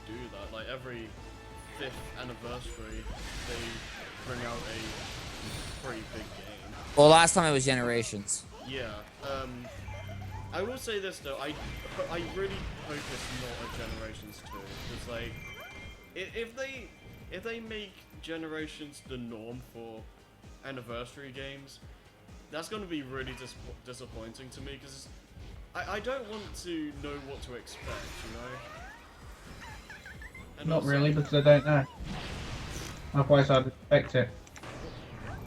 S1: do that. Like every 5th anniversary, they bring out a pretty big game.
S2: Well, last time it was Generations.
S1: Yeah. I will say this though. I really hope it's not a Generations 2. Because like, if they make Generations the norm for anniversary games, that's going to be really disappointing to me. Because I don't want to know what to expect, you know? And
S3: Not
S1: also,
S3: really, because I don't know. Otherwise I'd expect it.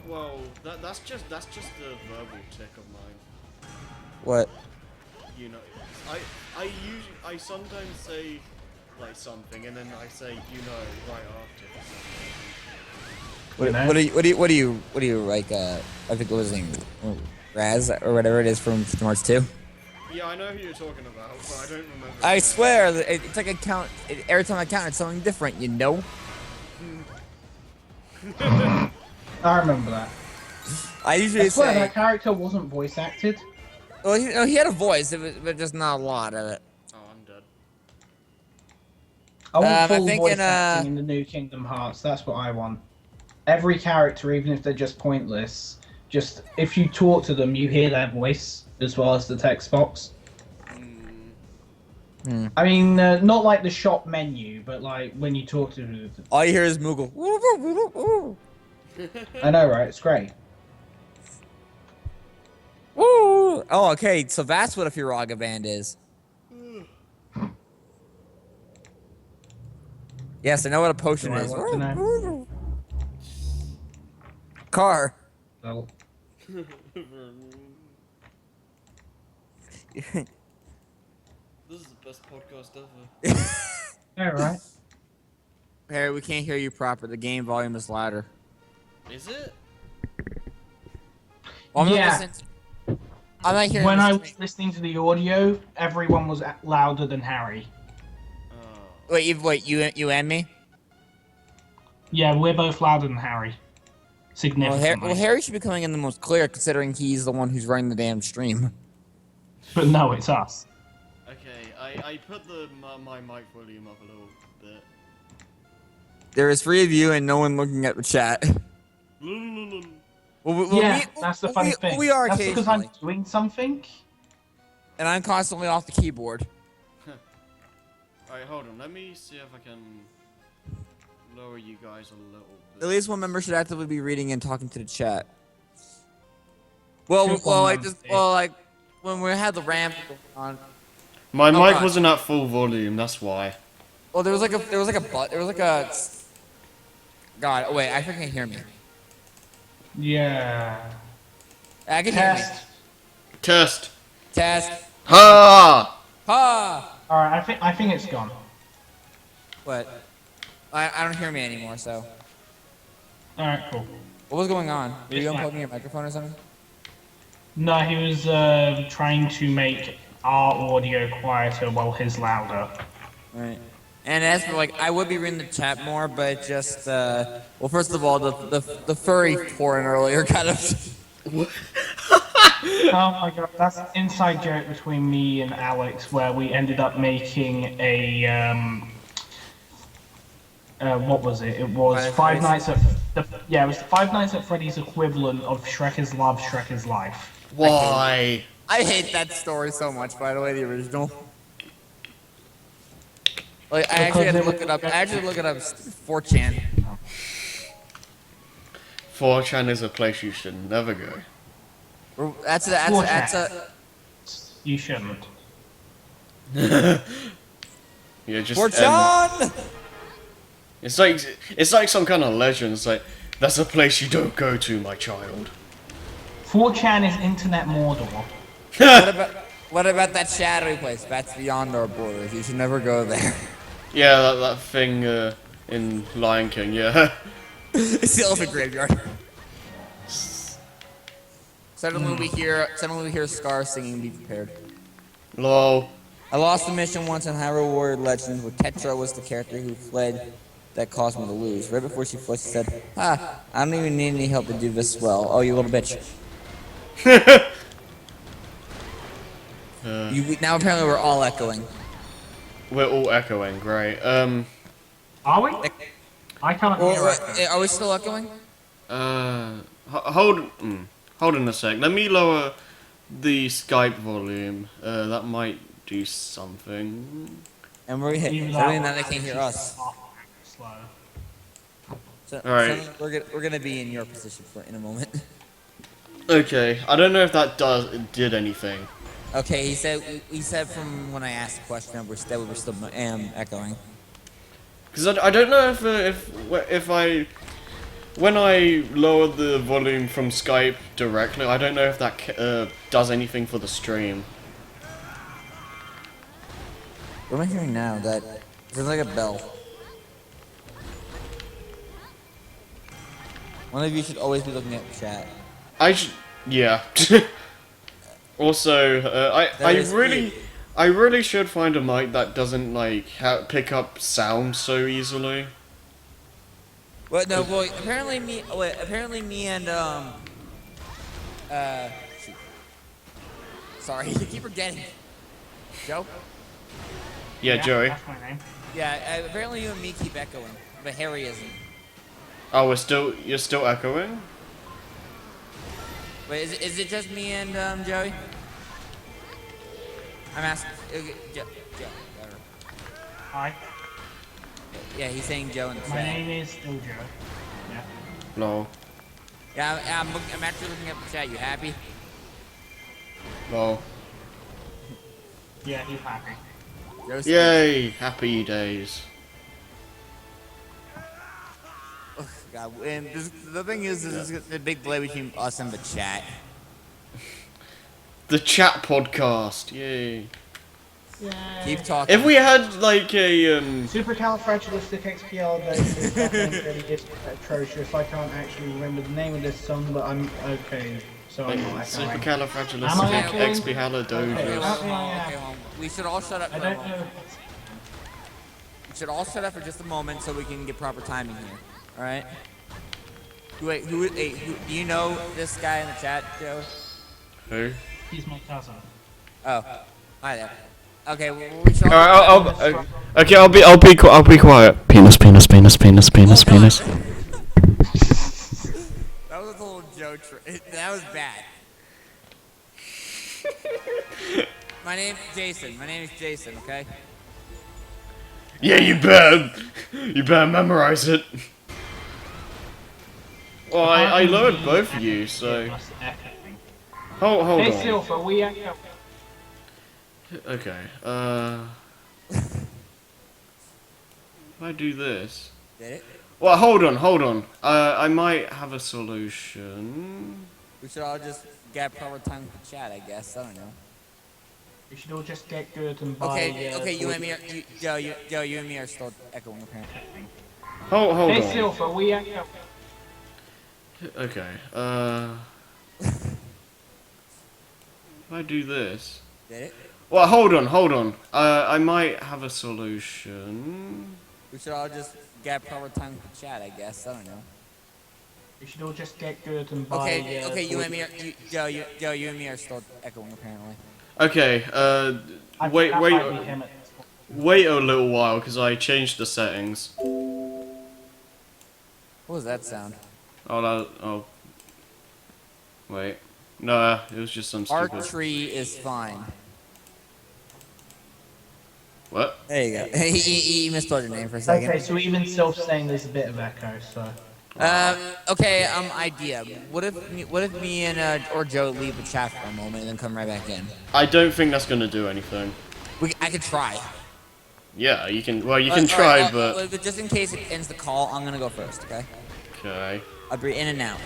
S1: Well, that's just a verbal tick of mine.
S2: What?
S1: You know, I sometimes say like something and then I say right after.
S2: What do you like? I think it was in Raz or whatever it is from Kingdom Hearts 2.
S1: Yeah, I know who you're talking about, but I don't remember.
S2: I swear, it's like a count. Every time I count, it's something different. You know.
S3: I remember that.
S2: I usually
S3: I swear
S2: say.
S3: that character wasn't voice acted.
S2: Well, he had a voice, but just not a lot of it.
S1: Oh, I'm dead.
S3: I want
S2: I
S3: full
S2: think
S3: voice
S2: in
S3: acting in the new Kingdom Hearts. That's what I want. Every character, even if they're just pointless, just if you talk to them, you hear their voice as well as the text box. I mean, not like the shop menu, but like when you talk to them.
S2: all you hear is Moogle.
S3: I know, right? It's great.
S2: Woo! Oh, okay. So that's what a Firaga band is. Yes, I know what a potion
S3: Do I
S2: is.
S3: want to know?
S2: Car.
S3: Well,
S1: This is the best podcast ever.
S3: yeah, right.
S2: Harry, we can't hear you proper. The game volume is louder.
S1: Is it?
S2: Well, I'm not
S3: Yeah.
S2: listening. I'm not hearing
S3: When
S2: the
S3: I
S2: stream.
S3: was listening to the audio, everyone was louder than Harry.
S1: Oh.
S2: Wait, you and me?
S3: Yeah, we're both louder than Harry. Significantly.
S2: Well, Harry should be coming in the most clear, considering he's the one who's running the damn stream.
S3: But no, it's us.
S1: Okay, I put my mic volume up a little bit.
S2: There is 3 of you and no one looking at the chat.
S3: Yeah, that's the funny thing.
S2: We are
S3: That's because
S2: occasionally,
S3: I'm doing something.
S2: and I'm constantly off the keyboard.
S1: Alright, hold on. Let me see if I can lower you guys a little bit.
S2: At least one member should actively be reading and talking to the chat. Well,
S3: Should
S2: well,
S3: one
S2: like
S3: member
S2: just,
S3: be?
S2: well, like when we had the ramp on.
S1: My
S2: Oh,
S1: mic
S2: God.
S1: wasn't at full volume, that's why.
S2: Well, there was like a God, oh, wait, I think can hear me.
S3: Yeah.
S2: I can hear me.
S3: Test.
S1: Test.
S2: Test.
S1: Ha!
S2: Ha!
S3: All right, I think it's gone.
S2: What? I don't hear me anymore. So,
S3: All right, cool.
S2: what was going on? Were
S3: It's
S2: you
S3: fine.
S2: unplugging your microphone or something?
S3: No, he was trying to make our audio quieter while his louder.
S2: Right. And as for like, I would be reading the chat more, but just well, first of all, the furry porn earlier kind of.
S3: Oh my god, that's an inside joke between me and Alex where we ended up making a what was it? It was
S2: Five
S3: Five Nights at it was the Five Nights at Freddy's equivalent of Shrek is Love, Shrek is Life.
S1: Why?
S2: I hate that story so much. By the way, the original. Like, I actually had to look it up. I actually look it up. 4chan.
S1: 4chan is a place you should never go.
S2: That's a.
S3: You shouldn't.
S1: Yeah, just
S2: 4chan.
S1: it's like some kind of legend. It's like that's a place you don't go to, my child.
S3: 4chan is internet Mordor.
S2: What about that shadowy place? That's beyond our borders. You should never go there.
S1: Yeah, that thing in Lion King. Yeah.
S2: It's the elephant graveyard. Suddenly we hear Scar singing. Be prepared.
S1: Lol.
S2: I lost a mission once in Hyrule Warrior Legends where Tetra was the character who fled that caused me to lose. Right before she fled, she said, "Ah, I don't even need any help to do this well. Oh, you little bitch." Now apparently we're all echoing.
S1: We're all echoing, great.
S3: Are we? I can't hear it.
S2: Are we still echoing?
S1: Hold on a sec. Let me lower the Skype volume. That might do something.
S2: And we're
S3: Even
S2: now
S3: that
S2: they can't hear us.
S3: Slow.
S2: So,
S1: Alright.
S2: so we're gonna be in your position in a moment.
S1: Okay, I don't know if that did anything.
S2: Okay, he said from when I asked the question that we were still echoing.
S1: Because I don't know if when I lower the volume from Skype directly, I don't know if that does anything for the stream.
S2: What am I hearing now? That there's like a bell. One of you should always be looking at the chat.
S1: Yeah. Also, I really should find a mic that doesn't like pick up sound so easily.
S2: Well, no, well, apparently me and shoot. Sorry, you keep forgetting. Joe?
S1: Yeah, Joey.
S3: That's my name.
S2: Yeah, apparently you and me keep echoing, but Harry isn't.
S1: Oh, you're still echoing?
S2: Wait, is it just me and Joey? I'm asking. Joe. Whatever.
S3: Hi.
S2: Yeah, he's saying Joe in the
S3: My
S2: chat.
S3: name is still Joe. Yeah.
S1: No.
S2: Yeah, I'm actually looking up the chat. You happy?
S1: No.
S3: Yeah, he's happy.
S2: Joe's
S1: Yay! Happy days.
S2: Oh, God, and the thing is, there's a big delay between us and the chat.
S1: The chat podcast. Yay.
S2: Keep talking.
S1: If we had like a
S3: Supercalifragilisticexpialidocious is definitely really atrocious. I can't actually remember the name of this song, but I'm okay. So I'm not echoing. Am I echoing?
S1: supercalifragilisticexpialidocious.
S2: Okay, we should all shut up.
S3: I don't know.
S2: We should all shut up for just a moment so we can get proper timing here. All right. Wait, who do you know this guy in the chat, Joe?
S1: Who?
S3: He's my cousin.
S2: Oh, hi there. Okay, we should all.
S1: Okay, I'll be quiet. Penis.
S2: That was a little Joe that was bad. My name's Jason, okay?
S1: Yeah, you better memorize it. Well, I lowered both of you, so hold
S3: Hey,
S1: on.
S3: Silver, we echo.
S1: Okay. If I do this.
S2: Did it?
S1: Well, hold on. I might have a solution.
S2: We should all just get proper time to chat, I guess. I don't know.
S3: We should all just get good and buy.
S2: Okay, you and me are, Joe, you and me are still echoing apparently.
S1: Hold
S3: Hey,
S1: on.
S3: Silver, we echo.
S1: Okay. If I do this.
S2: Did it?
S1: Well, hold on. I might have a solution.
S2: We should all just get proper time to chat, I guess. I don't know.
S3: We should all just get good and buy.
S2: Okay, you and me are, Joe, you and me are still echoing apparently.
S1: Okay.
S3: I
S1: Wait
S3: think that might be him at this point.
S1: wait a little while because I changed the settings.
S2: What was that sound?
S1: Oh. Wait. No, it was just some stupid.
S2: Archery is fine.
S1: What?
S2: There you go. He misspelled your name for a second.
S3: Okay, so even self-saying there's a bit of echo, so.
S2: Okay, idea. What if me and or Joe leave the chat for a moment and then come right back in?
S1: I don't think that's gonna do anything.
S2: I could try.
S1: Yeah, you can. Well, you can try, but.
S2: Just in case it ends the call, I'm gonna go first. Okay.
S1: Okay.
S2: I'll be in and out.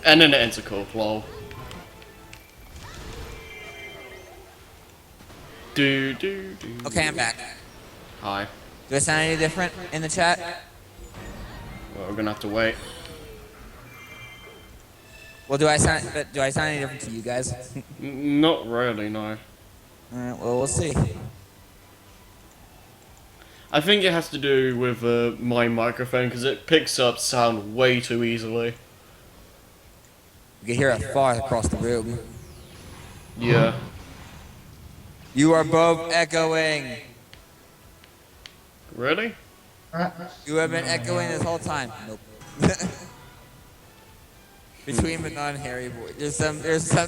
S1: And then it ends a call. Lol. Do.
S2: Okay, I'm back.
S1: Hi.
S2: Do I sound any different in the chat?
S1: Well, we're gonna have to wait.
S2: Well, do I sound any different to you guys?
S1: Not really, no.
S2: All right. Well, we'll see.
S1: I think it has to do with my microphone because it picks up sound way too easily.
S2: You can hear it far across the room.
S1: Yeah.
S2: You are both echoing.
S1: Really?
S2: You have been echoing this whole time. Nope. Between the non-hairy voices,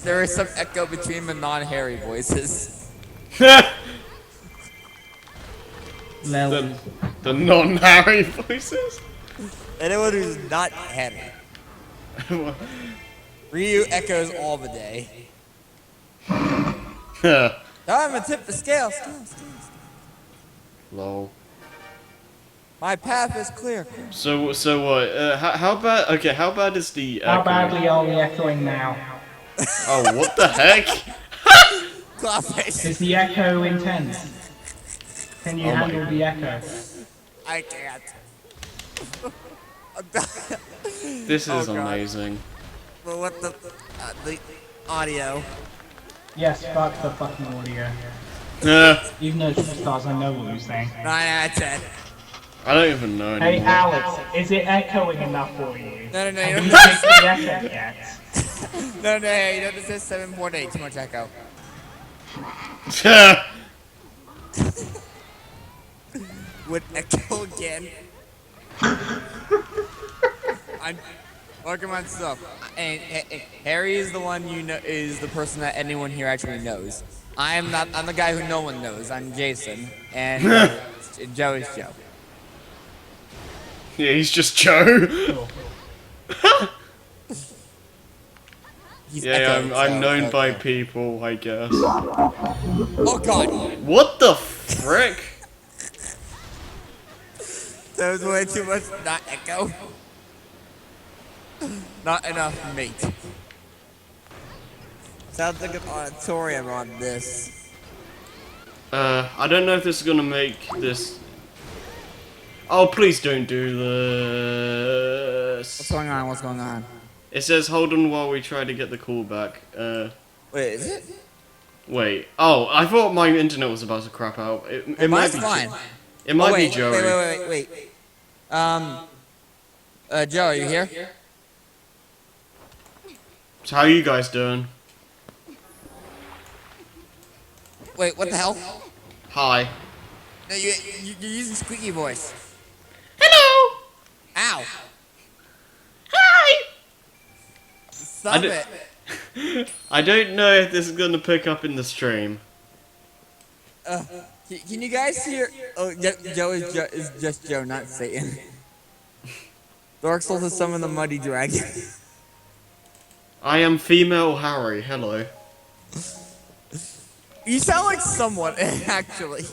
S2: there is some echo between the non-hairy voices.
S1: the non-Harry voices?
S2: Anyone who's not hairy. Ryu echoes all the day. I'm gonna tip the scale.
S1: Lol.
S2: My path is clear.
S1: So what? How bad? Okay, how bad is the?
S3: How badly are we echoing now?
S1: Oh, what the heck?
S2: Clawface.
S3: Is the echo intense? Can you handle the echo?
S2: I can't.
S1: This is
S2: God.
S1: amazing.
S2: But what the audio?
S3: Yes, fuck the fucking audio. Even though superstars, I know what you're saying.
S2: 9 out of 10.
S1: I don't even know
S3: Hey
S1: anymore.
S3: Alex, is it echoing enough for you?
S2: No, you
S3: Have
S2: don't.
S3: you fixed the echo yet?
S2: No, you know this is 7.8. Too much echo. would echo again. I'm working on stuff. And Harry is the one is the person that anyone here actually knows. I'm not. I'm the guy who no one knows. I'm Jason, and Joe is Joe.
S1: Yeah, he's just Joe.
S2: He's
S1: Yeah,
S2: Echo,
S1: I'm known
S2: so,
S1: by
S2: so.
S1: people, I guess.
S2: Oh God!
S1: What the frick?
S2: That was way too much. Not Echo. Not enough mate. Sounds like an auditorium on this.
S1: I don't know if this is gonna make this. Oh, please don't do this.
S2: What's going on? What's going on?
S1: It says hold on while we try to get the call back.
S2: Wait, is it?
S1: Wait. Oh, I thought my internet was about to crap out. It might be.
S2: fine.
S1: It might
S2: wait,
S1: be Joey.
S2: wait. Joe, are you here?
S1: So how are you guys doing?
S2: Wait, what the hell?
S1: Hi.
S2: No, you're using squeaky voice.
S1: Hello.
S2: Ow!
S1: Hi.
S2: Stop
S1: d-
S2: it.
S1: I don't know if this is gonna pick up in the stream.
S2: Can you guys hear? Oh, Joe is just Joe, not Satan. Dark Souls is some of the muddy dragon.
S1: I am female Harry. Hello.
S2: You sound like someone, actually.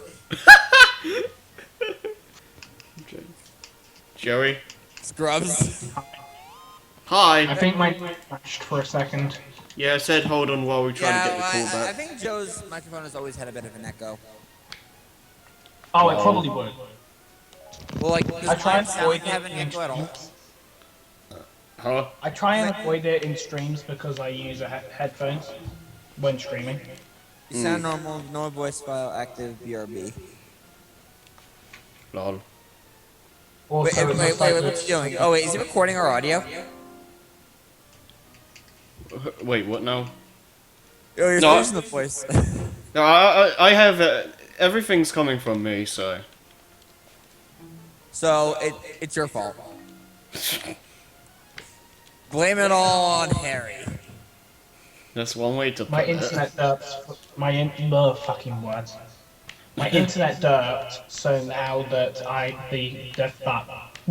S1: Joey.
S2: Scrubs.
S1: Hi.
S3: I think my crashed for a second.
S1: Yeah, I said hold on while we try to get the call
S2: I
S1: back.
S2: think Joe's microphone has always had a bit of an echo.
S3: Oh, it probably would.
S2: Well, like,
S3: I try and
S2: does
S3: avoid
S2: mine have an
S3: it in
S2: echo at all?
S3: streams.
S1: Huh?
S3: I try and avoid it in streams because I use headphones when streaming.
S2: You sound normal, no voice file active, BRB.
S1: Lol.
S3: Also,
S2: Wait, what's he doing? Oh wait, is he recording our audio?
S1: Wait, what now?
S2: Oh, you're
S1: No.
S2: using the voice.
S1: No, I have everything's coming from me, so.
S2: So, it's your fault. Blame it all on Harry.
S1: That's one way to put
S3: my
S1: it.
S3: internet derped. Fucking words. My internet derped. So now that the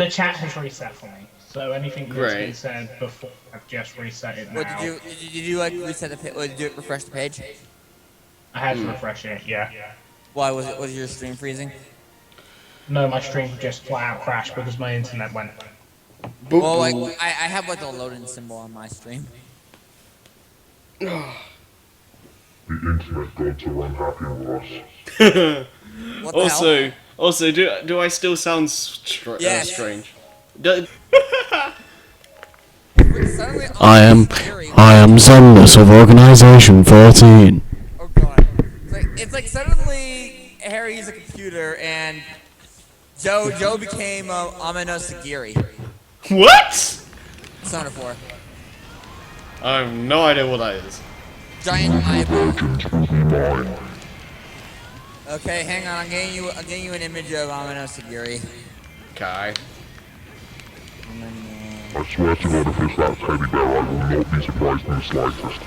S3: chat has reset for me. So anything that's been
S1: Great.
S3: said before, I've just reset it now.
S2: What did you like reset the page? Did you refresh the page?
S3: I had to refresh it. Yeah.
S2: Why was your stream freezing?
S3: No, my stream just flat out crashed because my internet went.
S2: Well, like I have like a loading symbol on my stream.
S4: The internet gods are unhappy with us.
S2: What the hell?
S1: Also, do I still sound
S2: Yes.
S1: strange?
S2: Suddenly,
S5: I am Zemnis of Organization 14.
S2: Oh god. It's like suddenly Harry's a computer and Joe became Amino Sagiri.
S1: What?
S2: Son of War.
S1: I have no idea what that is.
S2: Giant eyeball.
S4: Virgins will be mine.
S2: Okay, hang on. I'm getting you an image of Amino Sagiri.
S1: Okay.
S4: I swear to God, if it's that teddy bear, I will not be surprised in the slightest.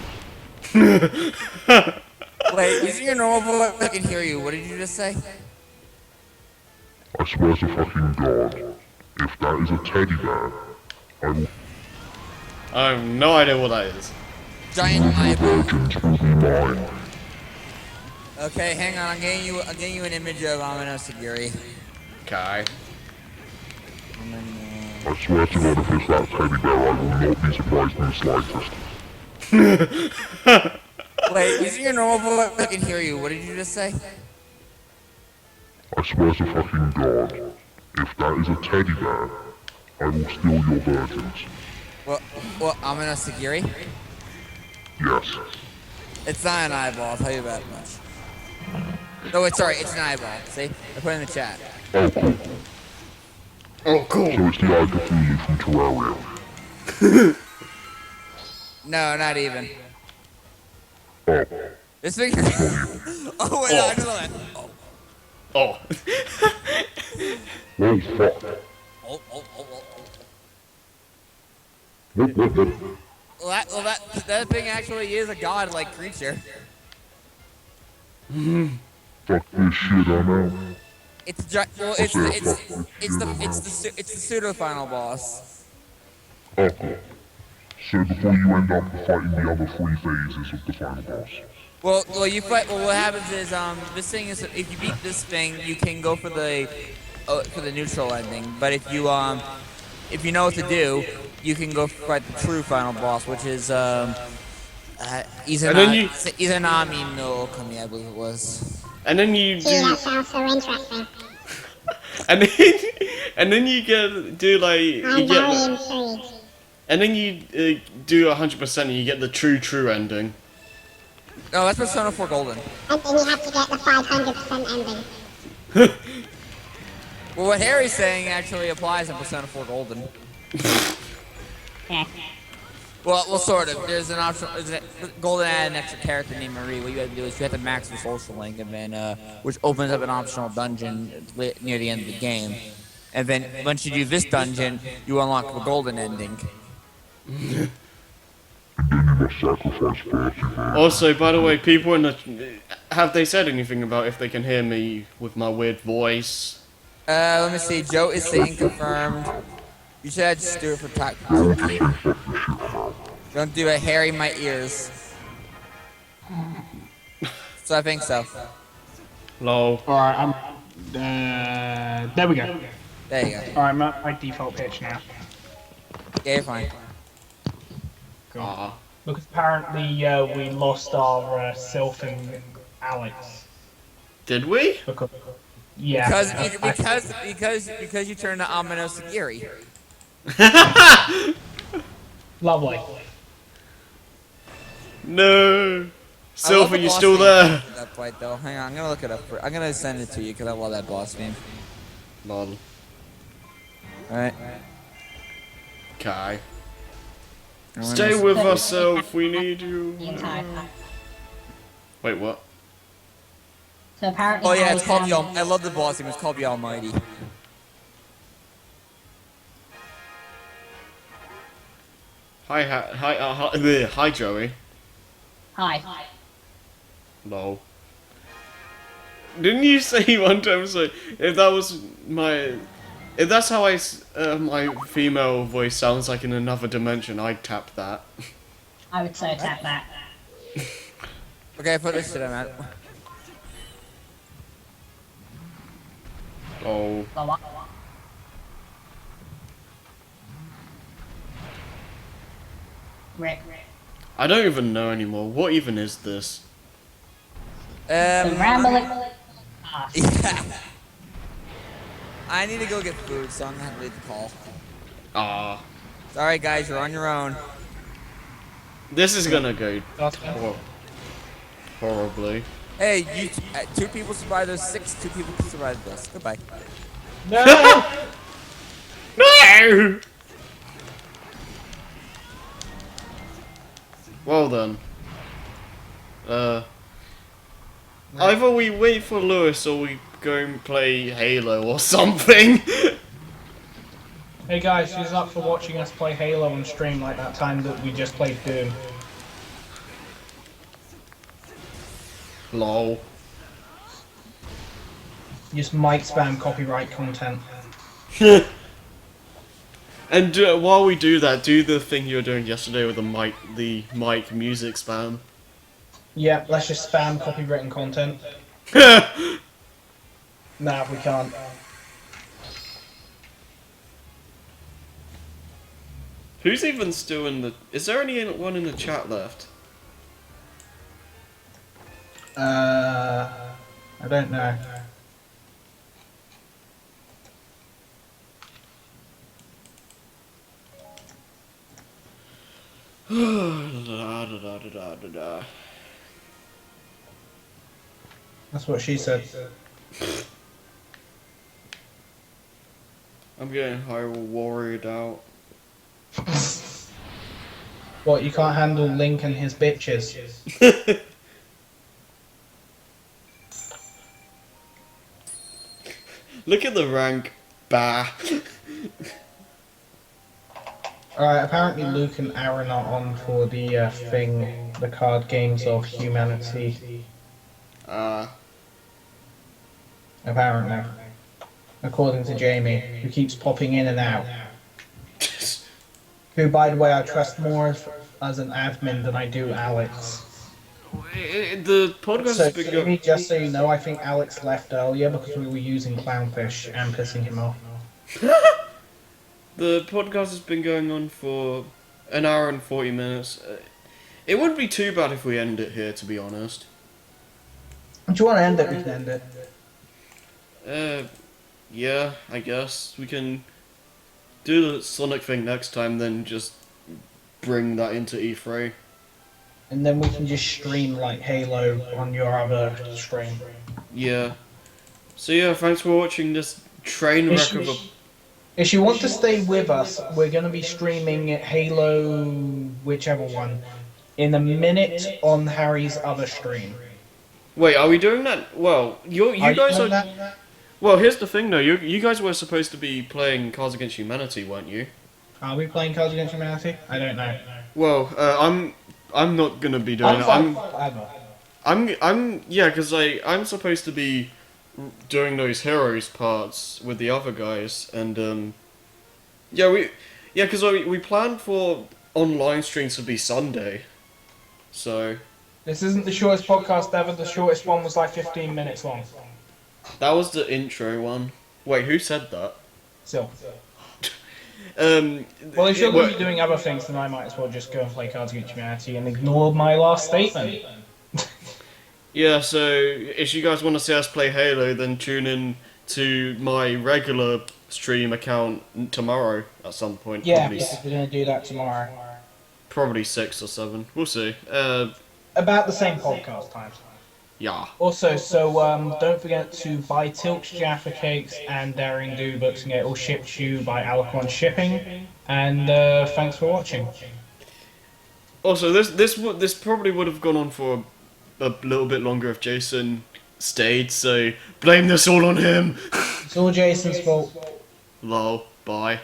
S2: Wait, using your normal voice, I can hear you. What did you just say?
S4: I swear to fucking God, if that is a teddy bear, I will.
S1: I have no idea what that is.
S2: Giant eyeball.
S4: Virgins will be mine.
S2: Okay, hang on. I'm getting you an image of Amino Sagiri.
S1: Okay.
S4: I swear to God, if it's that teddy bear, I will not be surprised in the slightest.
S2: Wait, using your normal voice, I can hear you. What did you just say?
S4: I swear to fucking God, if that is a teddy bear, I will steal your virgins.
S2: What Amino Sagiri?
S4: Yes.
S2: It's not an eyeball. I'll tell you that much. No, it's sorry. It's an eyeball. See, I put it in the chat.
S4: Oh, cool.
S1: Oh, cool.
S4: So it's the Eye Cthulhu from Terraria.
S2: No, not even.
S4: Oh.
S2: This thing. Oh wait, no, I just saw that. Oh.
S1: Oh.
S4: Oh fuck.
S2: Oh, oh, oh, oh.
S4: Nope, nope, nope.
S2: Well, that thing actually is a god-like creature.
S4: Fuck this shit, I'm out.
S2: Well,
S4: I say I fuck this
S2: it's
S4: shit, I'm out.
S2: it's the pseudo final boss.
S4: Okay. So before you end up fighting the other 3 phases of the final boss.
S2: Well, you fight. Well, what happens is this thing is if you beat this thing, you can go for the neutral ending. But if you know what to do, you can go fight the true final boss, which is Izanami no Kami, I believe it was.
S1: And then you
S6: Gee,
S1: do,
S6: that sounds so interesting.
S1: and then and then you do like
S6: I'm
S1: you get,
S6: very intrigued.
S1: and then you do 100% and you get the true ending.
S2: No, that's Persona 4 Golden.
S6: And then you have to get the 500% ending.
S2: Well, what Harry's saying actually applies in Persona 4 Golden. Well, sort of. There's an option. Golden added an extra character named Marie. What you have to do is you have to max the social link, and then which opens up an optional dungeon near the end of the game. And then once you do this dungeon, you unlock the golden ending.
S1: Also, by the way, people in the have they said anything about if they can hear me with my weird voice?
S2: Let me see. Joe is saying confirmed. You should just do it for practicality. Don't do it, Harry. My ears. So I think so.
S1: Lol.
S3: Alright, I'm... there we go.
S2: There you go.
S3: Alright, my default pitch now.
S2: Yeah, you're fine.
S1: Ah.
S3: Because apparently we lost our Sylph and Alex.
S1: Did we?
S3: Yeah.
S2: Because you turned to Amino Sagiri.
S3: Lovely.
S1: No.
S2: I love
S1: Silver,
S2: the
S1: you
S2: boss
S1: still
S2: name
S1: there?
S2: for that fight, though. Hang on, I'm gonna look it up. I'm gonna send it to you because I love that boss name.
S1: Lol.
S2: All right.
S1: Kai. Stay with us, Sylph. We need you.
S6: The entire time.
S1: Wait, what?
S6: So apparently
S2: Oh yeah, it's called
S6: Harry's,
S2: the I love the boss name. It's called the Almighty.
S1: Hi, Joey.
S6: Hi.
S1: Lol. Didn't you say one time, so if that's how my female voice sounds like in another dimension, I'd tap that.
S6: I would so tap that.
S2: Okay, put this shit on that.
S1: Oh.
S6: Well, what? Rick.
S1: I don't even know anymore. What even is this?
S6: The Ramble.
S2: Yeah. I need to go get food, so I'm gonna have to leave the call.
S1: Ah.
S2: Sorry, guys, you're on your own.
S1: This is gonna go
S3: That's fine.
S1: horribly.
S2: Hey, you 2 people survived those 6. 2 people survived this. Goodbye.
S3: No!
S1: No! Well done. Either we wait for Lewis or we go and play Halo or something.
S3: Hey guys, who's up for watching us play Halo on stream like that time that we just played Doom?
S1: Lol.
S3: Just mic spam copyright content.
S1: And while we do that, do the thing you were doing yesterday with the mic music spam.
S3: Yeah, let's just spam copywritten content. Nah, we can't.
S1: Who's even still in the... Is there anyone in the chat left?
S3: I don't know. That's what she said.
S1: I'm getting worried out.
S3: What, you can't handle Link and his bitches?
S1: Look at the rank. Bah.
S3: Alright, apparently Luke and Aaron are on for the the card games of humanity. Apparently. According to Jamie, who keeps popping in and out. Who, by the way, I trust more as an admin than I do Alex.
S1: The podcast
S3: So,
S1: has been
S3: Jamie,
S1: going.
S3: just so you know, I think Alex left earlier because we were using Clownfish and pissing him off.
S1: The podcast has been going on for an hour and 40 minutes. It wouldn't be too bad if we end it here, to be honest.
S3: If you want to end it, we can end it.
S1: Yeah, I guess. We can do the Sonic thing next time, then just bring that into E3.
S3: And then we can just stream like Halo on your other stream.
S1: Yeah. So yeah, thanks for watching this train wreck of a...
S3: If you want to stay with us, we're going to be streaming Halo, whichever one, in a minute on Harry's other stream.
S1: Wait, are we doing that? Well, you guys are...
S3: That?
S1: Well, here's the thing though, you guys were supposed to be playing Cards Against Humanity, weren't you?
S3: Are we playing Cards Against Humanity? I don't know.
S1: Well, I'm not gonna be doing it. Yeah, because I'm supposed to be doing those heroes parts with the other guys, and because we planned for online streams to be Sunday, so
S3: This isn't the shortest podcast ever. The shortest one was like 15 minutes long.
S1: that was the intro one. Wait, who said that?
S3: So.
S1: Um,
S3: Well, if you're going to be doing other things, then I might as well just go and play Cards Against Humanity and ignore my last statement.
S1: Yeah, so if you guys want to see us play Halo, then tune in to my regular stream account tomorrow at some point.
S3: Yeah,
S1: Probably,
S3: we're going to do that tomorrow.
S1: probably 6 or 7. We'll see.
S3: About the same podcast times.
S1: Yeah.
S3: Also, don't forget to buy Tilk's Jaffa Cakes and Daring Do books and get it all shipped to you by Alicorn Shipping. And thanks for watching.
S1: Also, this probably would have gone on for a little bit longer if Jason stayed, so blame this all on him.
S3: It's all Jason's fault.
S1: Lol. Bye.